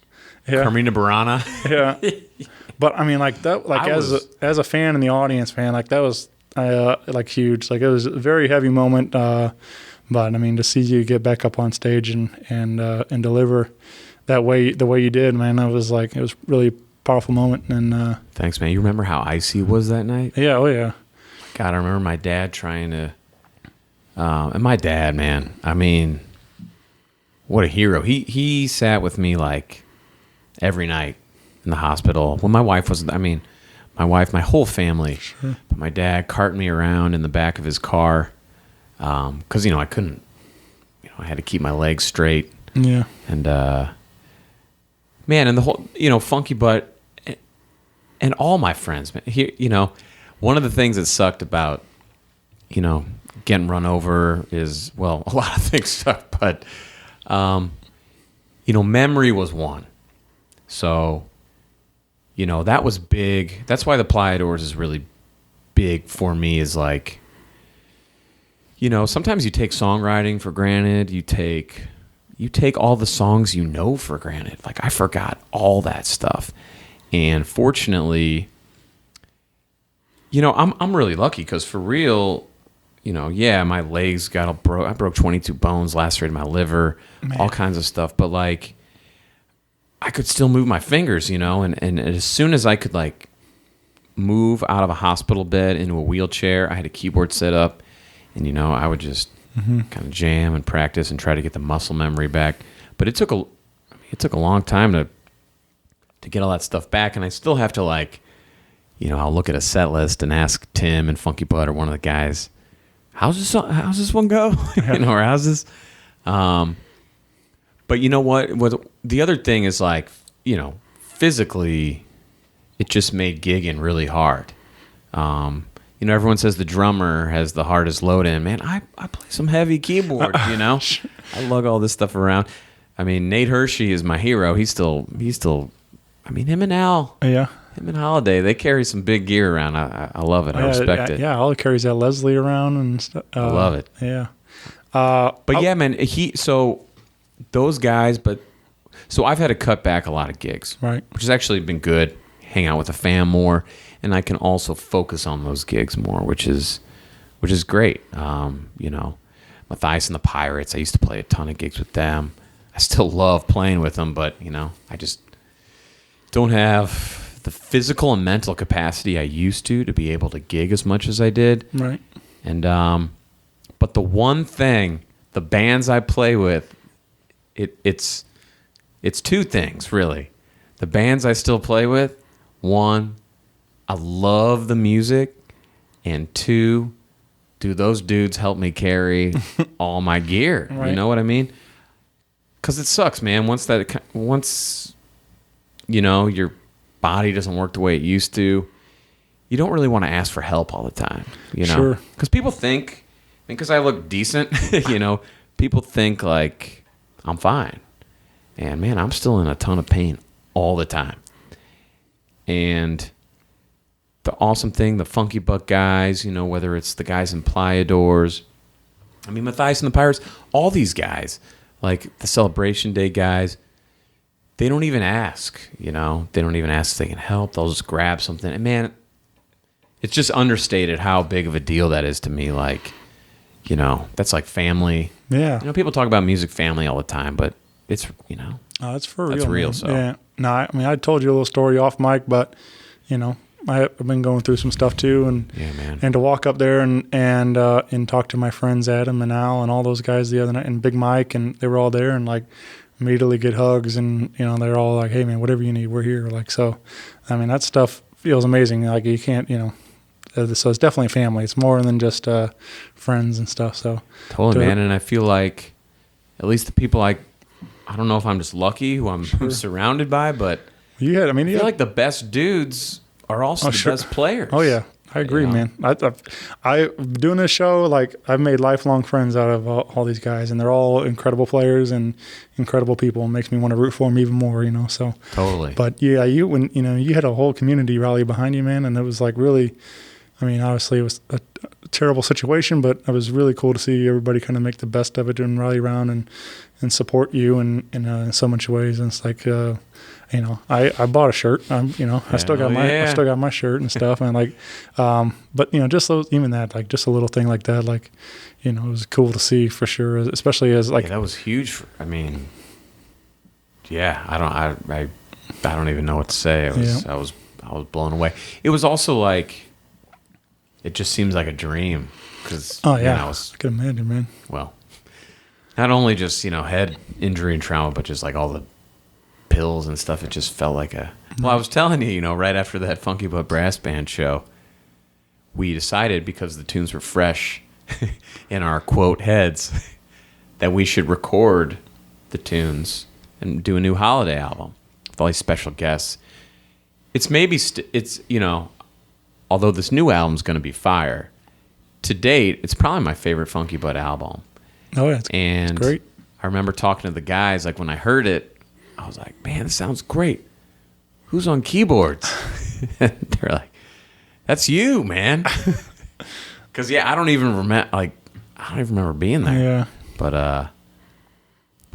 Carmina Burana. Yeah. But I mean, like that, like as a fan in the audience, man, like that was like huge. Like it was a very heavy moment. But I mean, to see you get back up on stage and deliver that way, the way you did, man, it was really a powerful moment. And thanks, man. You remember how icy it was that night? Yeah, oh yeah. God, I remember my dad trying to. And my dad, man, I mean, what a hero. He sat with me like every night in the hospital. When my wife was, my whole family, but my dad carted me around in the back of his car. Because I couldn't, I had to keep my legs straight. Yeah. And man, and the whole, Funky Butt, and all my friends, man. Here, one of the things that sucked about, getting run over is, well, a lot of things sucked, but memory was one. So, that was big. That's why the Playadors is really big for me. Is like. Sometimes you take songwriting for granted. You take all the songs for granted. Like I forgot all that stuff, and fortunately, I'm really lucky because for real, my legs got broke. I broke 22 bones, lacerated my liver, all kinds of stuff. But like, I could still move my fingers, and as soon as I could like move out of a hospital bed into a wheelchair, I had a keyboard set up. And, I would just kind of jam and practice and try to get the muscle memory back. But it took a long time to get all that stuff back. And I still have to I'll look at a set list and ask Tim and Funky Butt or one of the guys, how's this one go? Or how's this? But you know what? The other thing is physically, it just made gigging really hard. Everyone says the drummer has the hardest load in. Man, I play some heavy keyboard, I lug all this stuff around. I mean, Nate Hershey is my hero. He's still him and Al. Yeah. Him and Holiday, they carry some big gear around. I love it. I respect it. Yeah, Al carries that Leslie around and stuff. I love it. Yeah. But yeah, man, those guys, so I've had to cut back a lot of gigs. Right. Which has actually been good. Hang out with the fam more. And I can also focus on those gigs more, which is great. Matthias and the Pirates, I used to play a ton of gigs with them. I still love playing with them, but, I just don't have the physical and mental capacity I used to be able to gig as much as I did. Right. And, but the one thing, the bands I play with, it's two things, really. The bands I still play with, one, I love the music, and two, do those dudes help me carry all my gear? Right. You know what I mean? Because it sucks, man. Once your body doesn't work the way it used to, you don't really want to ask for help all the time. Sure. Because people think, because I look decent, people think like I'm fine, and man, I'm still in a ton of pain all the time, and. The awesome thing, the Funky Butt guys, whether it's the guys in Playadors, Matthias and the Pirates, all these guys, like the Celebration Day guys, they don't even ask, They don't even ask if they can help. They'll just grab something. And man, it's just understated how big of a deal that is to me. Like, that's like family. Yeah. People talk about music family all the time, but it's That's for real. That's real, man. so. Yeah. No, I mean, I told you a little story off mic, but I've been going through some stuff too, and Yeah, man. and to walk up there and talk to my friends Adam and Al and all those guys the other night, and Big Mike, and they were all there, and like immediately get hugs, and they're all like, "Hey man, whatever you need, we're here." Like, so, I mean, that stuff feels amazing. Like, you can't, so it's definitely family. It's more than just friends and stuff. So Totally, man. And I feel like at least the people I don't know if I'm just lucky who I'm surrounded by, but I feel like the best dudes are also the best players. Oh yeah, I agree, man. I doing this show, like, I've made lifelong friends out of all these guys, and they're all incredible players and incredible people. It makes me want to root for them even more, So Totally. But yeah, when you had a whole community rally behind you, man, and it was like really. I mean, obviously it was a terrible situation, but it was really cool to see everybody kind of make the best of it and rally around and support you in so much ways. And it's like, I bought a shirt. I still got my shirt and stuff. And like, but just those, even that, like just a little thing like that, like, it was cool to see for sure, especially as like that was huge. I mean, yeah, I don't even know what to say. I was blown away. It was also like. It just seems like a dream because I can imagine, man. Well, not only just head injury and trauma, but just like all the pills and stuff. It just felt like a. Well, I was telling you, right after that Funky Butt Brass Band show, we decided because the tunes were fresh in our quote heads that we should record the tunes and do a new holiday album with all these special guests. It's maybe although this new album's going to be fire, to date, it's probably my favorite Funky Butt album. Oh, yeah. It's great. I remember talking to the guys, like when I heard it, I was like, man, this sounds great. Who's on keyboards? They're like, that's you, man. Because, I don't even remember being there. Yeah. But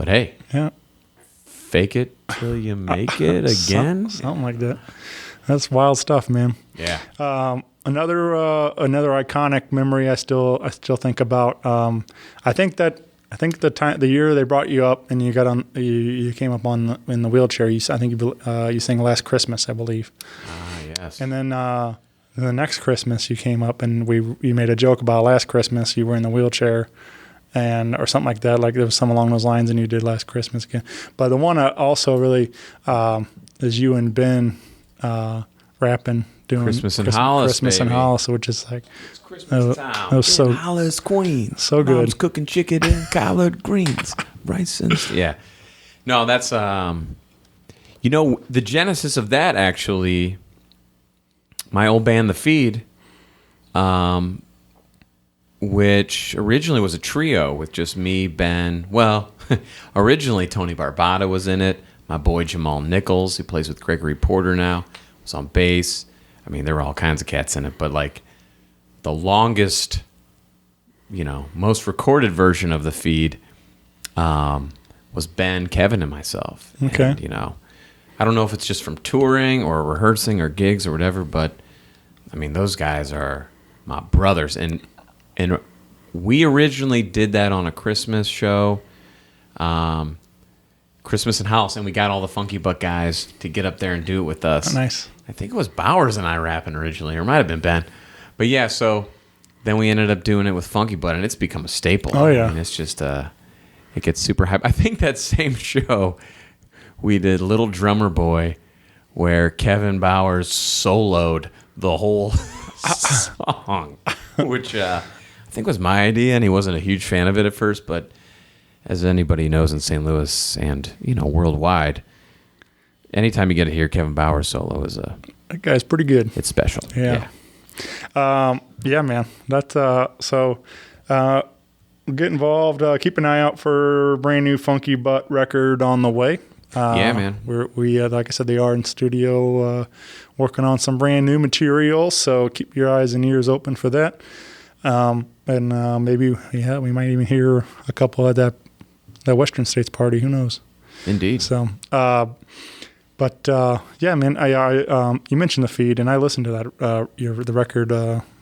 hey. Yeah. Fake it till you make it again. Something like that. That's wild stuff, man. Yeah. Another iconic memory I still think about. I think the year they brought you up and you got on, you came up in the wheelchair. You sang Last Christmas, I believe. Yes. And then the next Christmas you came up and you made a joke about Last Christmas. You were in the wheelchair. Or something like that. Like there was some along those lines, and you did Last Christmas again. But the one I also really is you and Ben. Rapping, doing Christmas in Hollis, Christmas in Hollis, which is like it's Christmas time. That was so Hollis, Queens. So good. Mom's cooking chicken and collard greens, rice and yeah. No, that's the genesis of that actually. My old band, The Feed, which originally was a trio with just me, Ben. Well, originally Tony Barbata was in it. My boy Jamal Nichols, who plays with Gregory Porter now, was on bass. I mean, there were all kinds of cats in it, but like the longest, most recorded version of The Feed was Ben, Kevin, and myself. Okay. And, I don't know if it's just from touring or rehearsing or gigs or whatever, but I mean, those guys are my brothers. And we originally did that on a Christmas show. Christmas in House, and we got all the Funky Butt guys to get up there and do it with us. Oh, nice. I think it was Bowers and I rapping originally, or it might have been Ben. But yeah, so then we ended up doing it with Funky Butt, and it's become a staple. Oh, yeah. I mean, it's just, it gets super hype. I think that same show, we did Little Drummer Boy, where Kevin Bowers soloed the whole song, which I think was my idea, and he wasn't a huge fan of it at first, but as anybody knows in St. Louis and, worldwide, anytime you get to hear Kevin Bowers solo that guy's pretty good. It's special. Yeah. Yeah, man. That's get involved. Keep an eye out for a brand new Funky Butt record on the way. Yeah, man. We like I said, they are in studio working on some brand new material. So keep your eyes and ears open for that. And maybe we might even hear a couple at that Western States party. Who knows? Indeed. So, but yeah, man. I you mentioned The Feed, and I listened to that the record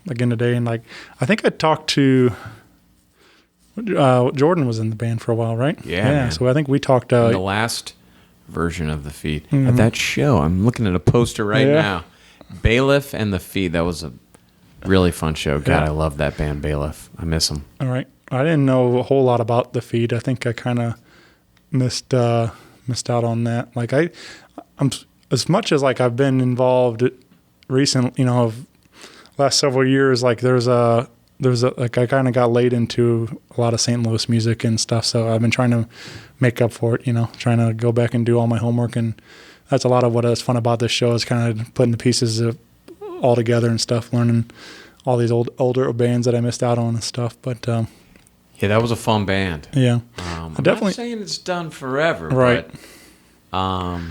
again today, and like I think I talked to Jordan was in the band for a while, right? Yeah, man. So I think we talked. The last version of the Feed at that show. I'm looking at a poster right now. Bailiff and the Feed. That was a really fun show. God, I love that band, Bailiff. I miss them. All right. I didn't know a whole lot about the Feed. I think I kind of missed out on that. Like I'm as much as like I've been involved recent, last several years. Like there's a like I kind of got laid into a lot of St. Louis music and stuff. So I've been trying to make up for it. Trying to go back and do all my homework, and that's a lot of what is fun about this show is kind of putting the pieces all together and stuff, learning all these older bands that I missed out on and stuff. But yeah, that was a fun band. Yeah, I'm definitely not saying it's done forever, right? But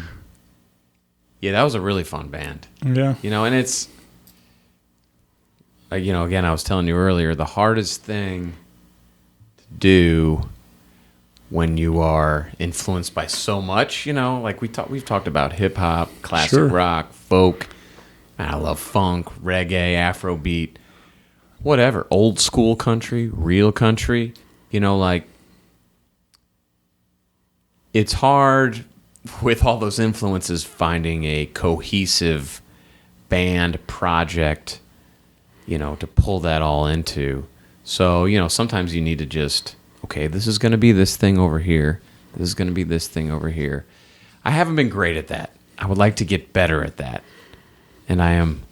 yeah, that was a really fun band. Yeah, and it's again, I was telling you earlier, the hardest thing to do when you are influenced by so much, like we've talked about hip hop, classic rock, folk. I love funk, reggae, Afrobeat, whatever, old school country, real country. Like it's hard with all those influences finding a cohesive band project, to pull that all into. So, sometimes you need to just, okay, this is going to be this thing over here. This is going to be this thing over here. I haven't been great at that. I would like to get better at that. And I am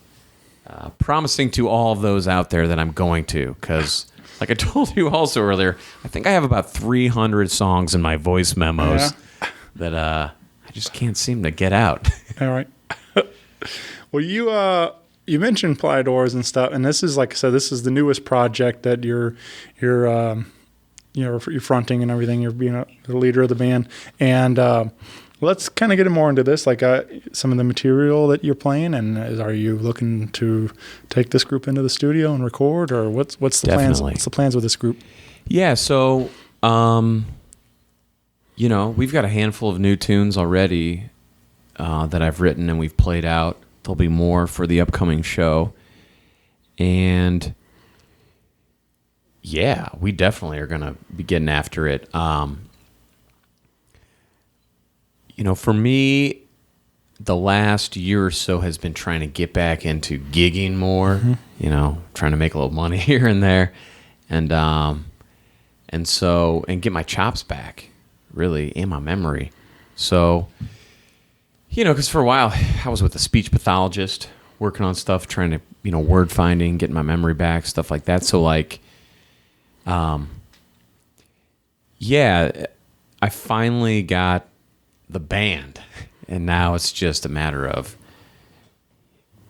promising to all of those out there that I'm going to, because like I told you also earlier, I think I have about 300 songs in my voice memos that I just can't seem to get out. All right. Well, you mentioned Playadors and stuff, and this is, like I said, this is the newest project that you're fronting and everything. You're being the leader of the band, and let's kind of get more into this, like some of the material that you're playing, and are you looking to take this group into the studio and record, or what's the plans? What's the plans with this group? Yeah, so we've got a handful of new tunes already that I've written and we've played out. There'll be more for the upcoming show, and yeah, we definitely are gonna be getting after it. For me, the last year or so has been trying to get back into gigging more, trying to make a little money here and there, and get my chops back, really, and my memory. So, because for a while I was with a speech pathologist, working on stuff, trying to, word finding, getting my memory back, stuff like that. So, like, yeah, I finally got the band, and now it's just a matter of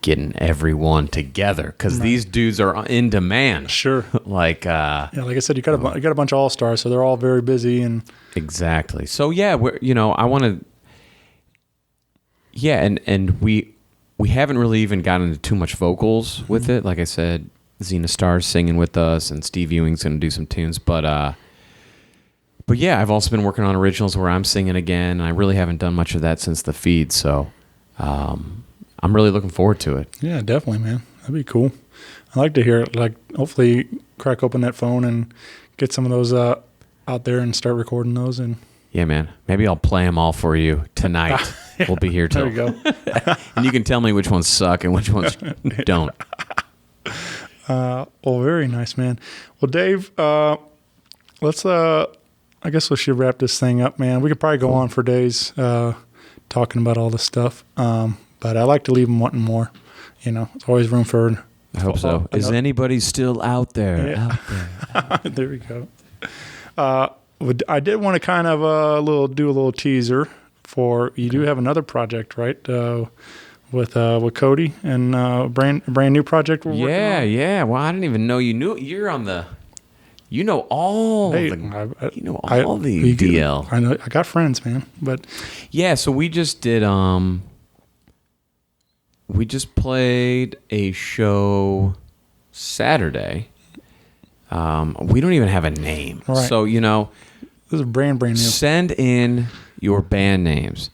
getting everyone together, because these dudes are in demand. Sure. Like like I said, you got a bunch of all-stars, so they're all very busy. And exactly. So yeah, I want to. Yeah, and we haven't really even gotten into too much vocals with it. Like I said, Zena Starr's singing with us, and Steve Ewing's going to do some tunes. But yeah, I've also been working on originals where I'm singing again, and I really haven't done much of that since the Feed. So I'm really looking forward to it. Yeah, definitely, man. That'd be cool. I like to hear it. Like, hopefully, crack open that phone and get some of those out there and start recording those. And yeah, man. Maybe I'll play them all for you tonight. We'll be here till. There you go. And you can tell me which ones suck and which ones don't. Well, very nice, man. Well, Dave, let's. I guess we should wrap this thing up, man. We could probably go on for days talking about all this stuff, but I like to leave them wanting more. There's always room for. I hope so. Is anybody still out there? Yeah. Out there. There we go. I did want to kind of do a little teaser for. You do have another project, right? With Cody and a brand new project we're working on. Yeah. Well, I didn't even know you knew. You're on the. You know all. Hey, all the DL. I know. I got friends, man. But yeah, so we just did. We just played a show Saturday. We don't even have a name, right. So this is brand new. Send in your band names,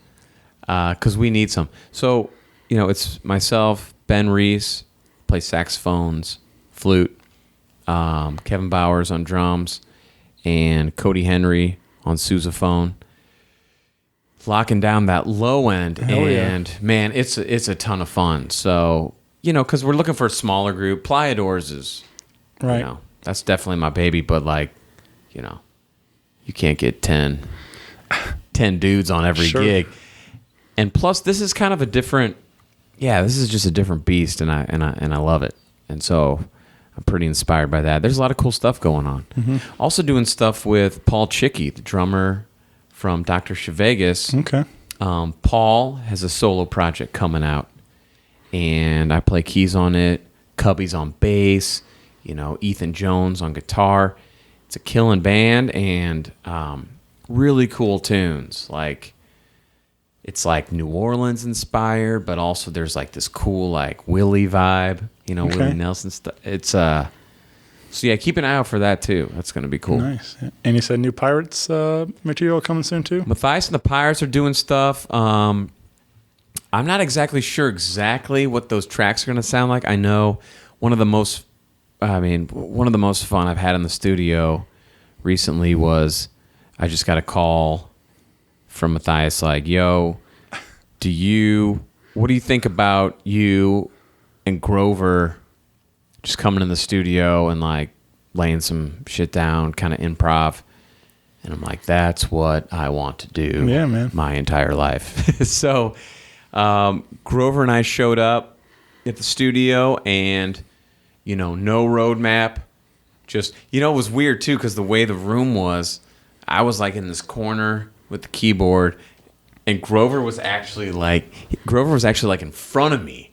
because we need some. So it's myself, Ben Reese, plays saxophones, flute. Kevin Bowers on drums, and Cody Henry on sousaphone, locking down that low end. Man, it's a ton of fun. So, because we're looking for a smaller group. Playadors is, Right. That's definitely my baby, but you can't get 10 dudes on every gig. And plus, this is kind of a different, this is just a different beast, and I love it. And so I'm pretty inspired by that. There's a lot of cool stuff going on. Mm-hmm. Also doing stuff with Paul Chicky, the drummer from Dr. Chevegas. Okay. Paul has a solo project coming out, and I play keys on it. Cubby's on bass. Ethan Jones on guitar. It's a killing band, and really cool tunes. It's like New Orleans inspired, but also there's like this cool Willie vibe, Willie Nelson stuff. It's so keep an eye out for that too. That's going to be cool. Nice. And you said new Pirates material coming soon too? Matthias and the Pirates are doing stuff. I'm not exactly sure what those tracks are going to sound like. I know one of the most fun I've had in the studio recently was I just got a call from Matthias yo, what do you think about you and Grover just coming in the studio and laying some shit down, kind of improv? And I'm like, that's what I want to do my entire life. So Grover and I showed up at the studio, and no roadmap. Just, it was weird too, because the way the room was, I was in this corner with the keyboard, and Grover was actually in front of me.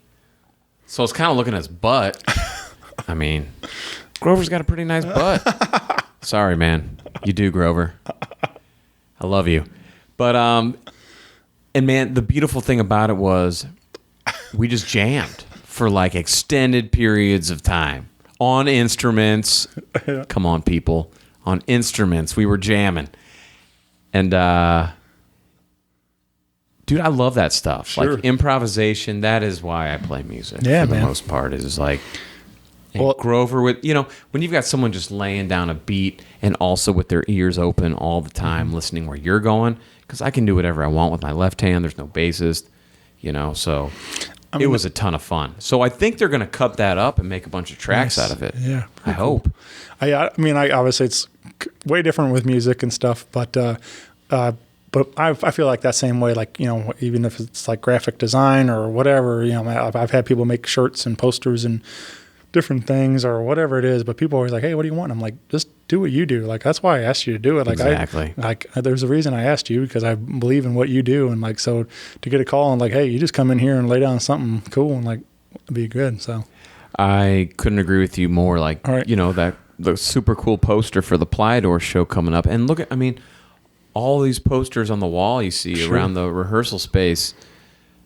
So I was kind of looking at his butt. I mean, Grover's got a pretty nice butt. Sorry, man. You do, Grover. I love you. But, and man, the beautiful thing about it was we just jammed for extended periods of time on instruments. Come on, people. On instruments. We were jamming. And, dude, I love that stuff. Sure. Improvisation, that is why I play music for the most part. Is Grover with, when you've got someone just laying down a beat and also with their ears open all the time, listening where you're going, because I can do whatever I want with my left hand. There's no bassist, so it was a ton of fun. So I think they're going to cut that up and make a bunch of tracks out of it. Yeah. I hope. I obviously it's way different with music and stuff, but I feel like that same way, even if it's graphic design or whatever, I've had people make shirts and posters and different things or whatever it is, but people are always like, hey, what do you want? I'm like, just do what you do. That's why I asked you to do it. Exactly. There's a reason I asked you, because I believe in what you do. And so to get a call and hey, you just come in here and lay down something cool and it'd be good. So I couldn't agree with you more. Right. That the super cool poster for the Playadors show coming up. And look at, all these posters on the wall you see around the rehearsal space,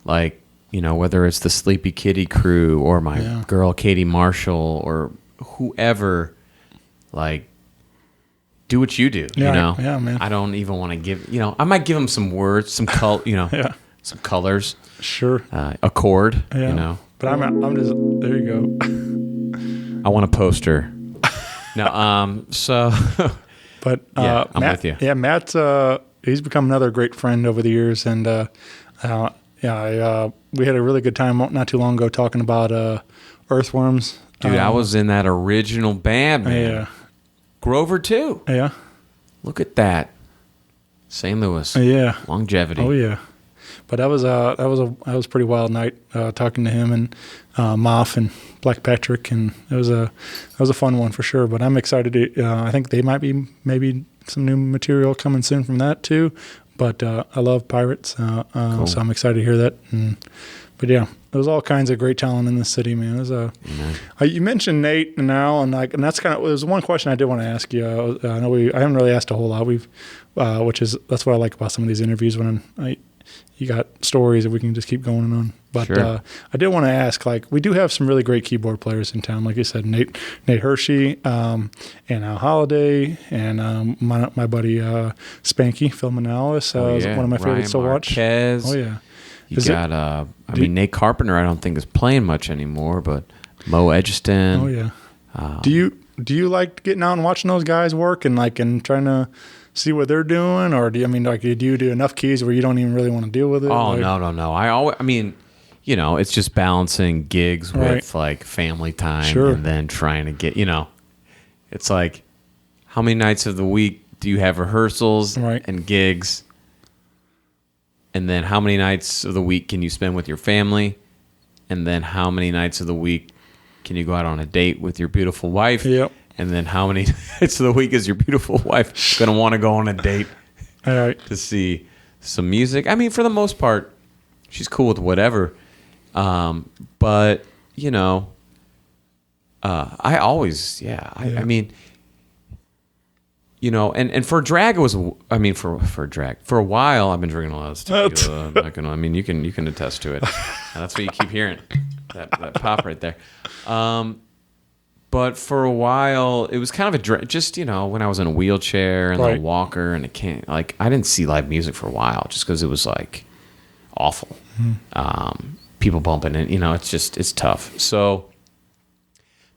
whether it's the Sleepy Kitty crew or my girl Katie Marshall or whoever, do what you do. Yeah, man. I don't even want to give. I might give them some words, some some colors. Sure. A chord. Yeah. But I'm just there. You go. I want a poster. No. So. But I'm Matt, with you. Yeah, Matt, he's become another great friend over the years, and we had a really good time not too long ago talking about earthworms. Dude, I was in that original band, man. Yeah. Grover too. Yeah. Look at that. St. Louis. Yeah. Longevity. Oh yeah. But that was a pretty wild night talking to him and Moff and Black Patrick, and it was a fun one for sure. But I'm excited to. I think they might be maybe some new material coming soon from that too. But I love Pirates, Cool. so I'm excited to hear that. But yeah, there's all kinds of great talent in this city, man. You mentioned Nate and Al, and that's kind of there's one question I did want to ask you. I know I haven't really asked a whole lot. That's what I like about some of these interviews when you got stories that we can just keep going on. But sure. I did want to ask, we do have some really great keyboard players in town. Like you said, Nate Hershey, and Al Holliday, and my buddy Spanky, Phil Manalis, is one of my favorites to watch. Marquez. Oh, yeah. You got, Nate Carpenter, I don't think is playing much anymore, but Mo Edgeston. Oh, yeah. do you like getting out and watching those guys work and trying to see what they're doing, or do you do enough keys where you don't even really want to deal with it? Oh, no. I mean, it's just balancing gigs with like family time and then trying to get, it's like, how many nights of the week do you have rehearsals and gigs? And then how many nights of the week can you spend with your family? And then how many nights of the week can you go out on a date with your beautiful wife? Yep. And then how many nights of the week is your beautiful wife going to want to go on a date to see some music? I mean, for the most part, she's cool with whatever. But, I always, I mean, and for drag, it was, for drag, for a while, I've been drinking a lot of tequila. You can attest to it. That's what you keep hearing, that pop right there. But for a while, it was kind of when I was in a wheelchair and the walker, and I didn't see live music for a while just because it was like awful. People bumping in, it's tough. So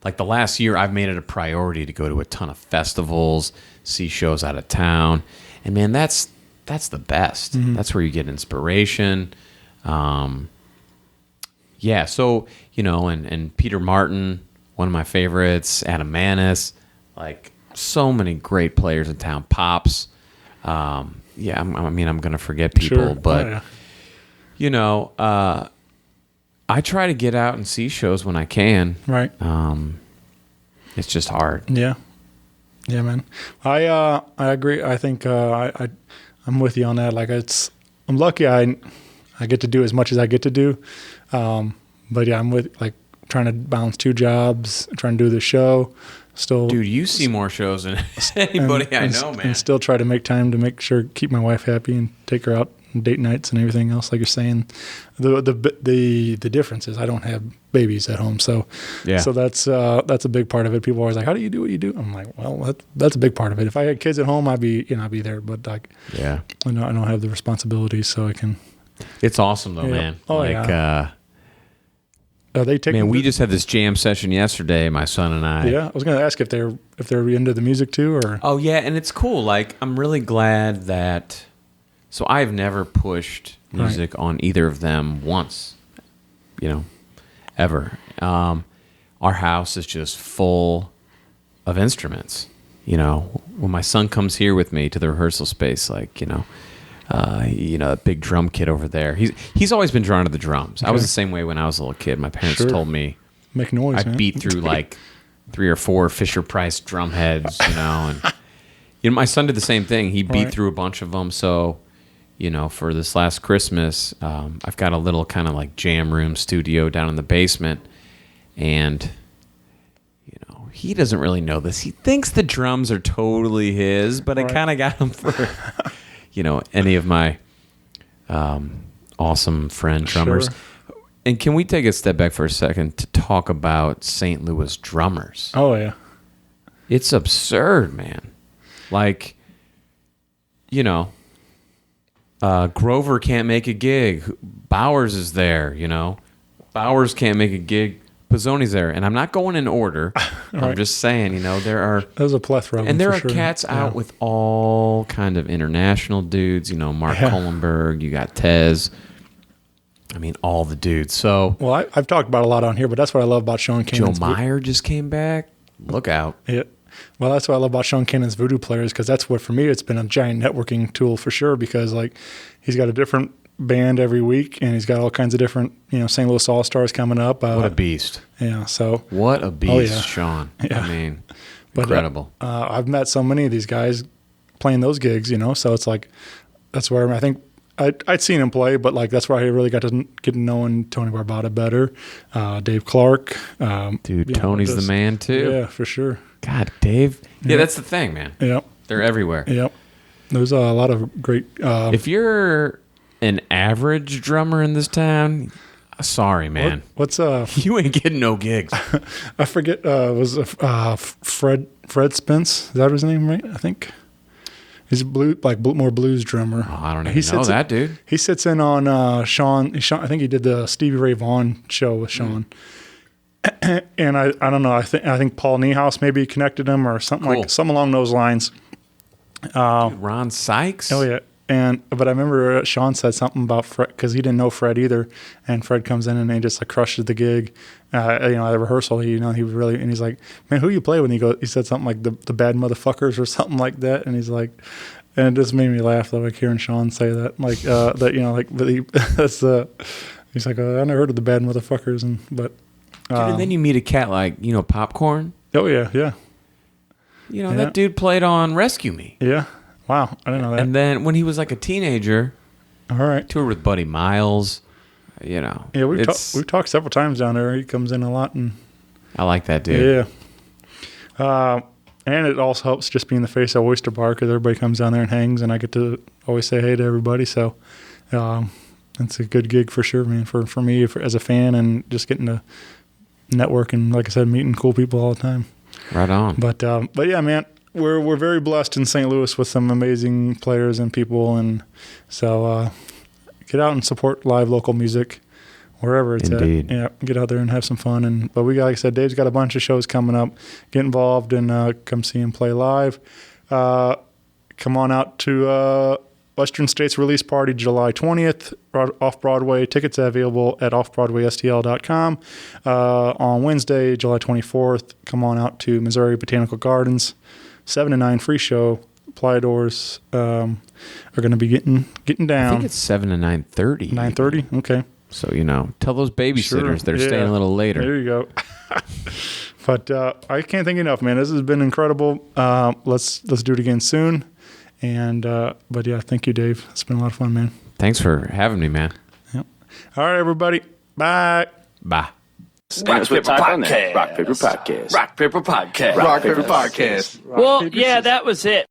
like the last year, I've made it a priority to go to a ton of festivals, see shows out of town. And man, that's the best. That's where you get inspiration. So, and Peter Martin, one of my favorites, Adam Manis, like so many great players in town. Pops. I'm going to forget people, but I try to get out and see shows when I can. Right. It's just hard. Yeah. Yeah, man. I agree. I think I'm with you on that. Like I'm lucky I get to do as much as I get to do. But yeah, I'm with trying to balance 2 jobs, trying to do the show. Still, dude, you see more shows than anybody I know, man. And still try to make time to keep my wife happy and take her out on date nights and everything else. Like you're saying, the difference is I don't have babies at home, so that's a big part of it. People are always like, "How do you do what you do?" I'm like, "Well, that's a big part of it. If I had kids at home, I'd be there, but I don't have the responsibilities, so I can." It's awesome though, man. Oh yeah. We just had this jam session yesterday, my son and I. Yeah, I was going to ask if they're into the music too, or. Oh yeah, and it's cool. Like I'm really glad that. So I've never pushed music on either of them once, ever. Our house is just full of instruments. When my son comes here with me to the rehearsal space, a big drum kit over there. He's always been drawn to the drums. Okay. I was the same way when I was a little kid. My parents told me make noise. I beat through 3 or 4 Fisher Price drum heads, and my son did the same thing. He beat through a bunch of them. So, for this last Christmas, I've got a little kind of jam room studio down in the basement, and he doesn't really know this. He thinks the drums are totally his, but I kind of got them for. Any of my awesome friend drummers. Sure. And can we take a step back for a second to talk about St. Louis drummers? Oh, yeah. It's absurd, man. Grover can't make a gig. Bowers is there, Bowers can't make a gig. Pizzoni's there. And I'm not going in order. I'm just saying, there's a plethora of them. And there are cats out with all kind of international dudes, Mark Kohlenberg, you got Tez. I mean, all the dudes. So, well, I've talked about a lot on here, but that's what I love about Sean Cannon's. Joe Meyer just came back. Look out. Yeah. Well, that's what I love about Sean Cannon's Voodoo Players, because that's what, for me, it's been a giant networking tool for sure, because he's got a different band every week, and he's got all kinds of different, St. Louis All-Stars coming up. What a beast. Yeah, so. What a beast, Sean. Yeah. I mean, incredible. I've met so many of these guys playing those gigs, so it's that's where I think I'd seen him play, but that's where I really got to get to knowing Tony Barbata better. Dave Clark. Dude, Tony's the man too. Yeah, for sure. God, Dave. Yeah, that's the thing, man. Yep. They're everywhere. Yep. There's a lot of great. If you're an average drummer in this town, sorry, man. What's you ain't getting no gigs. I forget. Was Fred Spence? Is that his name, right? I think. He's more blues drummer. Oh, I don't even know that, dude. He sits in on Sean. I think he did the Stevie Ray Vaughan show with Sean. and I don't know. I think Paul Niehaus maybe connected him or something Cool. like something along those lines. Ron Sykes. Oh yeah. But I remember Sean said something about Fred because he didn't know Fred either, and Fred comes in and he just like crushes the gig. At the rehearsal, he really, and he's like, "Man, who you play with?" He said something like the Bad Motherfuckers or something like that, and he's like, and it just made me laugh though, like hearing Sean say that, like he's like, I never heard of the Bad Motherfuckers, Dude, and then you meet a cat like Popcorn. Oh yeah. That dude played on Rescue Me. Yeah. Wow, I didn't know that. And then when he was like a teenager, all right, toured with Buddy Miles. Yeah, we've talked several times down there. He comes in a lot, and I like that dude. Yeah. And it also helps just being the face of Oyster Bar because everybody comes down there and hangs, and I get to always say hey to everybody. So it's a good gig for sure, man. For me as a fan, and just getting to network and, like I said, meeting cool people all the time. Right on. But yeah, man. We're very blessed in St. Louis with some amazing players and people, and so get out and support live local music wherever it's Indeed. at. Yeah, get out there and have some fun. But we got, like I said, Dave's got a bunch of shows coming up. Get involved and come see him play live. Come on out to Western States Release Party July 20th, Off Broadway. Tickets available at offbroadwaystl.com. On Wednesday, July 24th, come on out to Missouri Botanical Gardens. 7 to 9 free show. Playadors are going to be getting down. I think it's 7 to 9:30. 9:30. Okay. So tell those babysitters they're Yeah. staying a little later. There you go. But I can't thank you enough, man. This has been incredible. Let's do it again soon. And but yeah, thank you, Dave. It's been a lot of fun, man. Thanks for having me, man. Yep. All right, everybody. Bye. Bye. Rock Paper Podcast. Rock Paper Podcast. Rock Paper Podcast. Rock Paper Podcast. Well, yeah, that was it.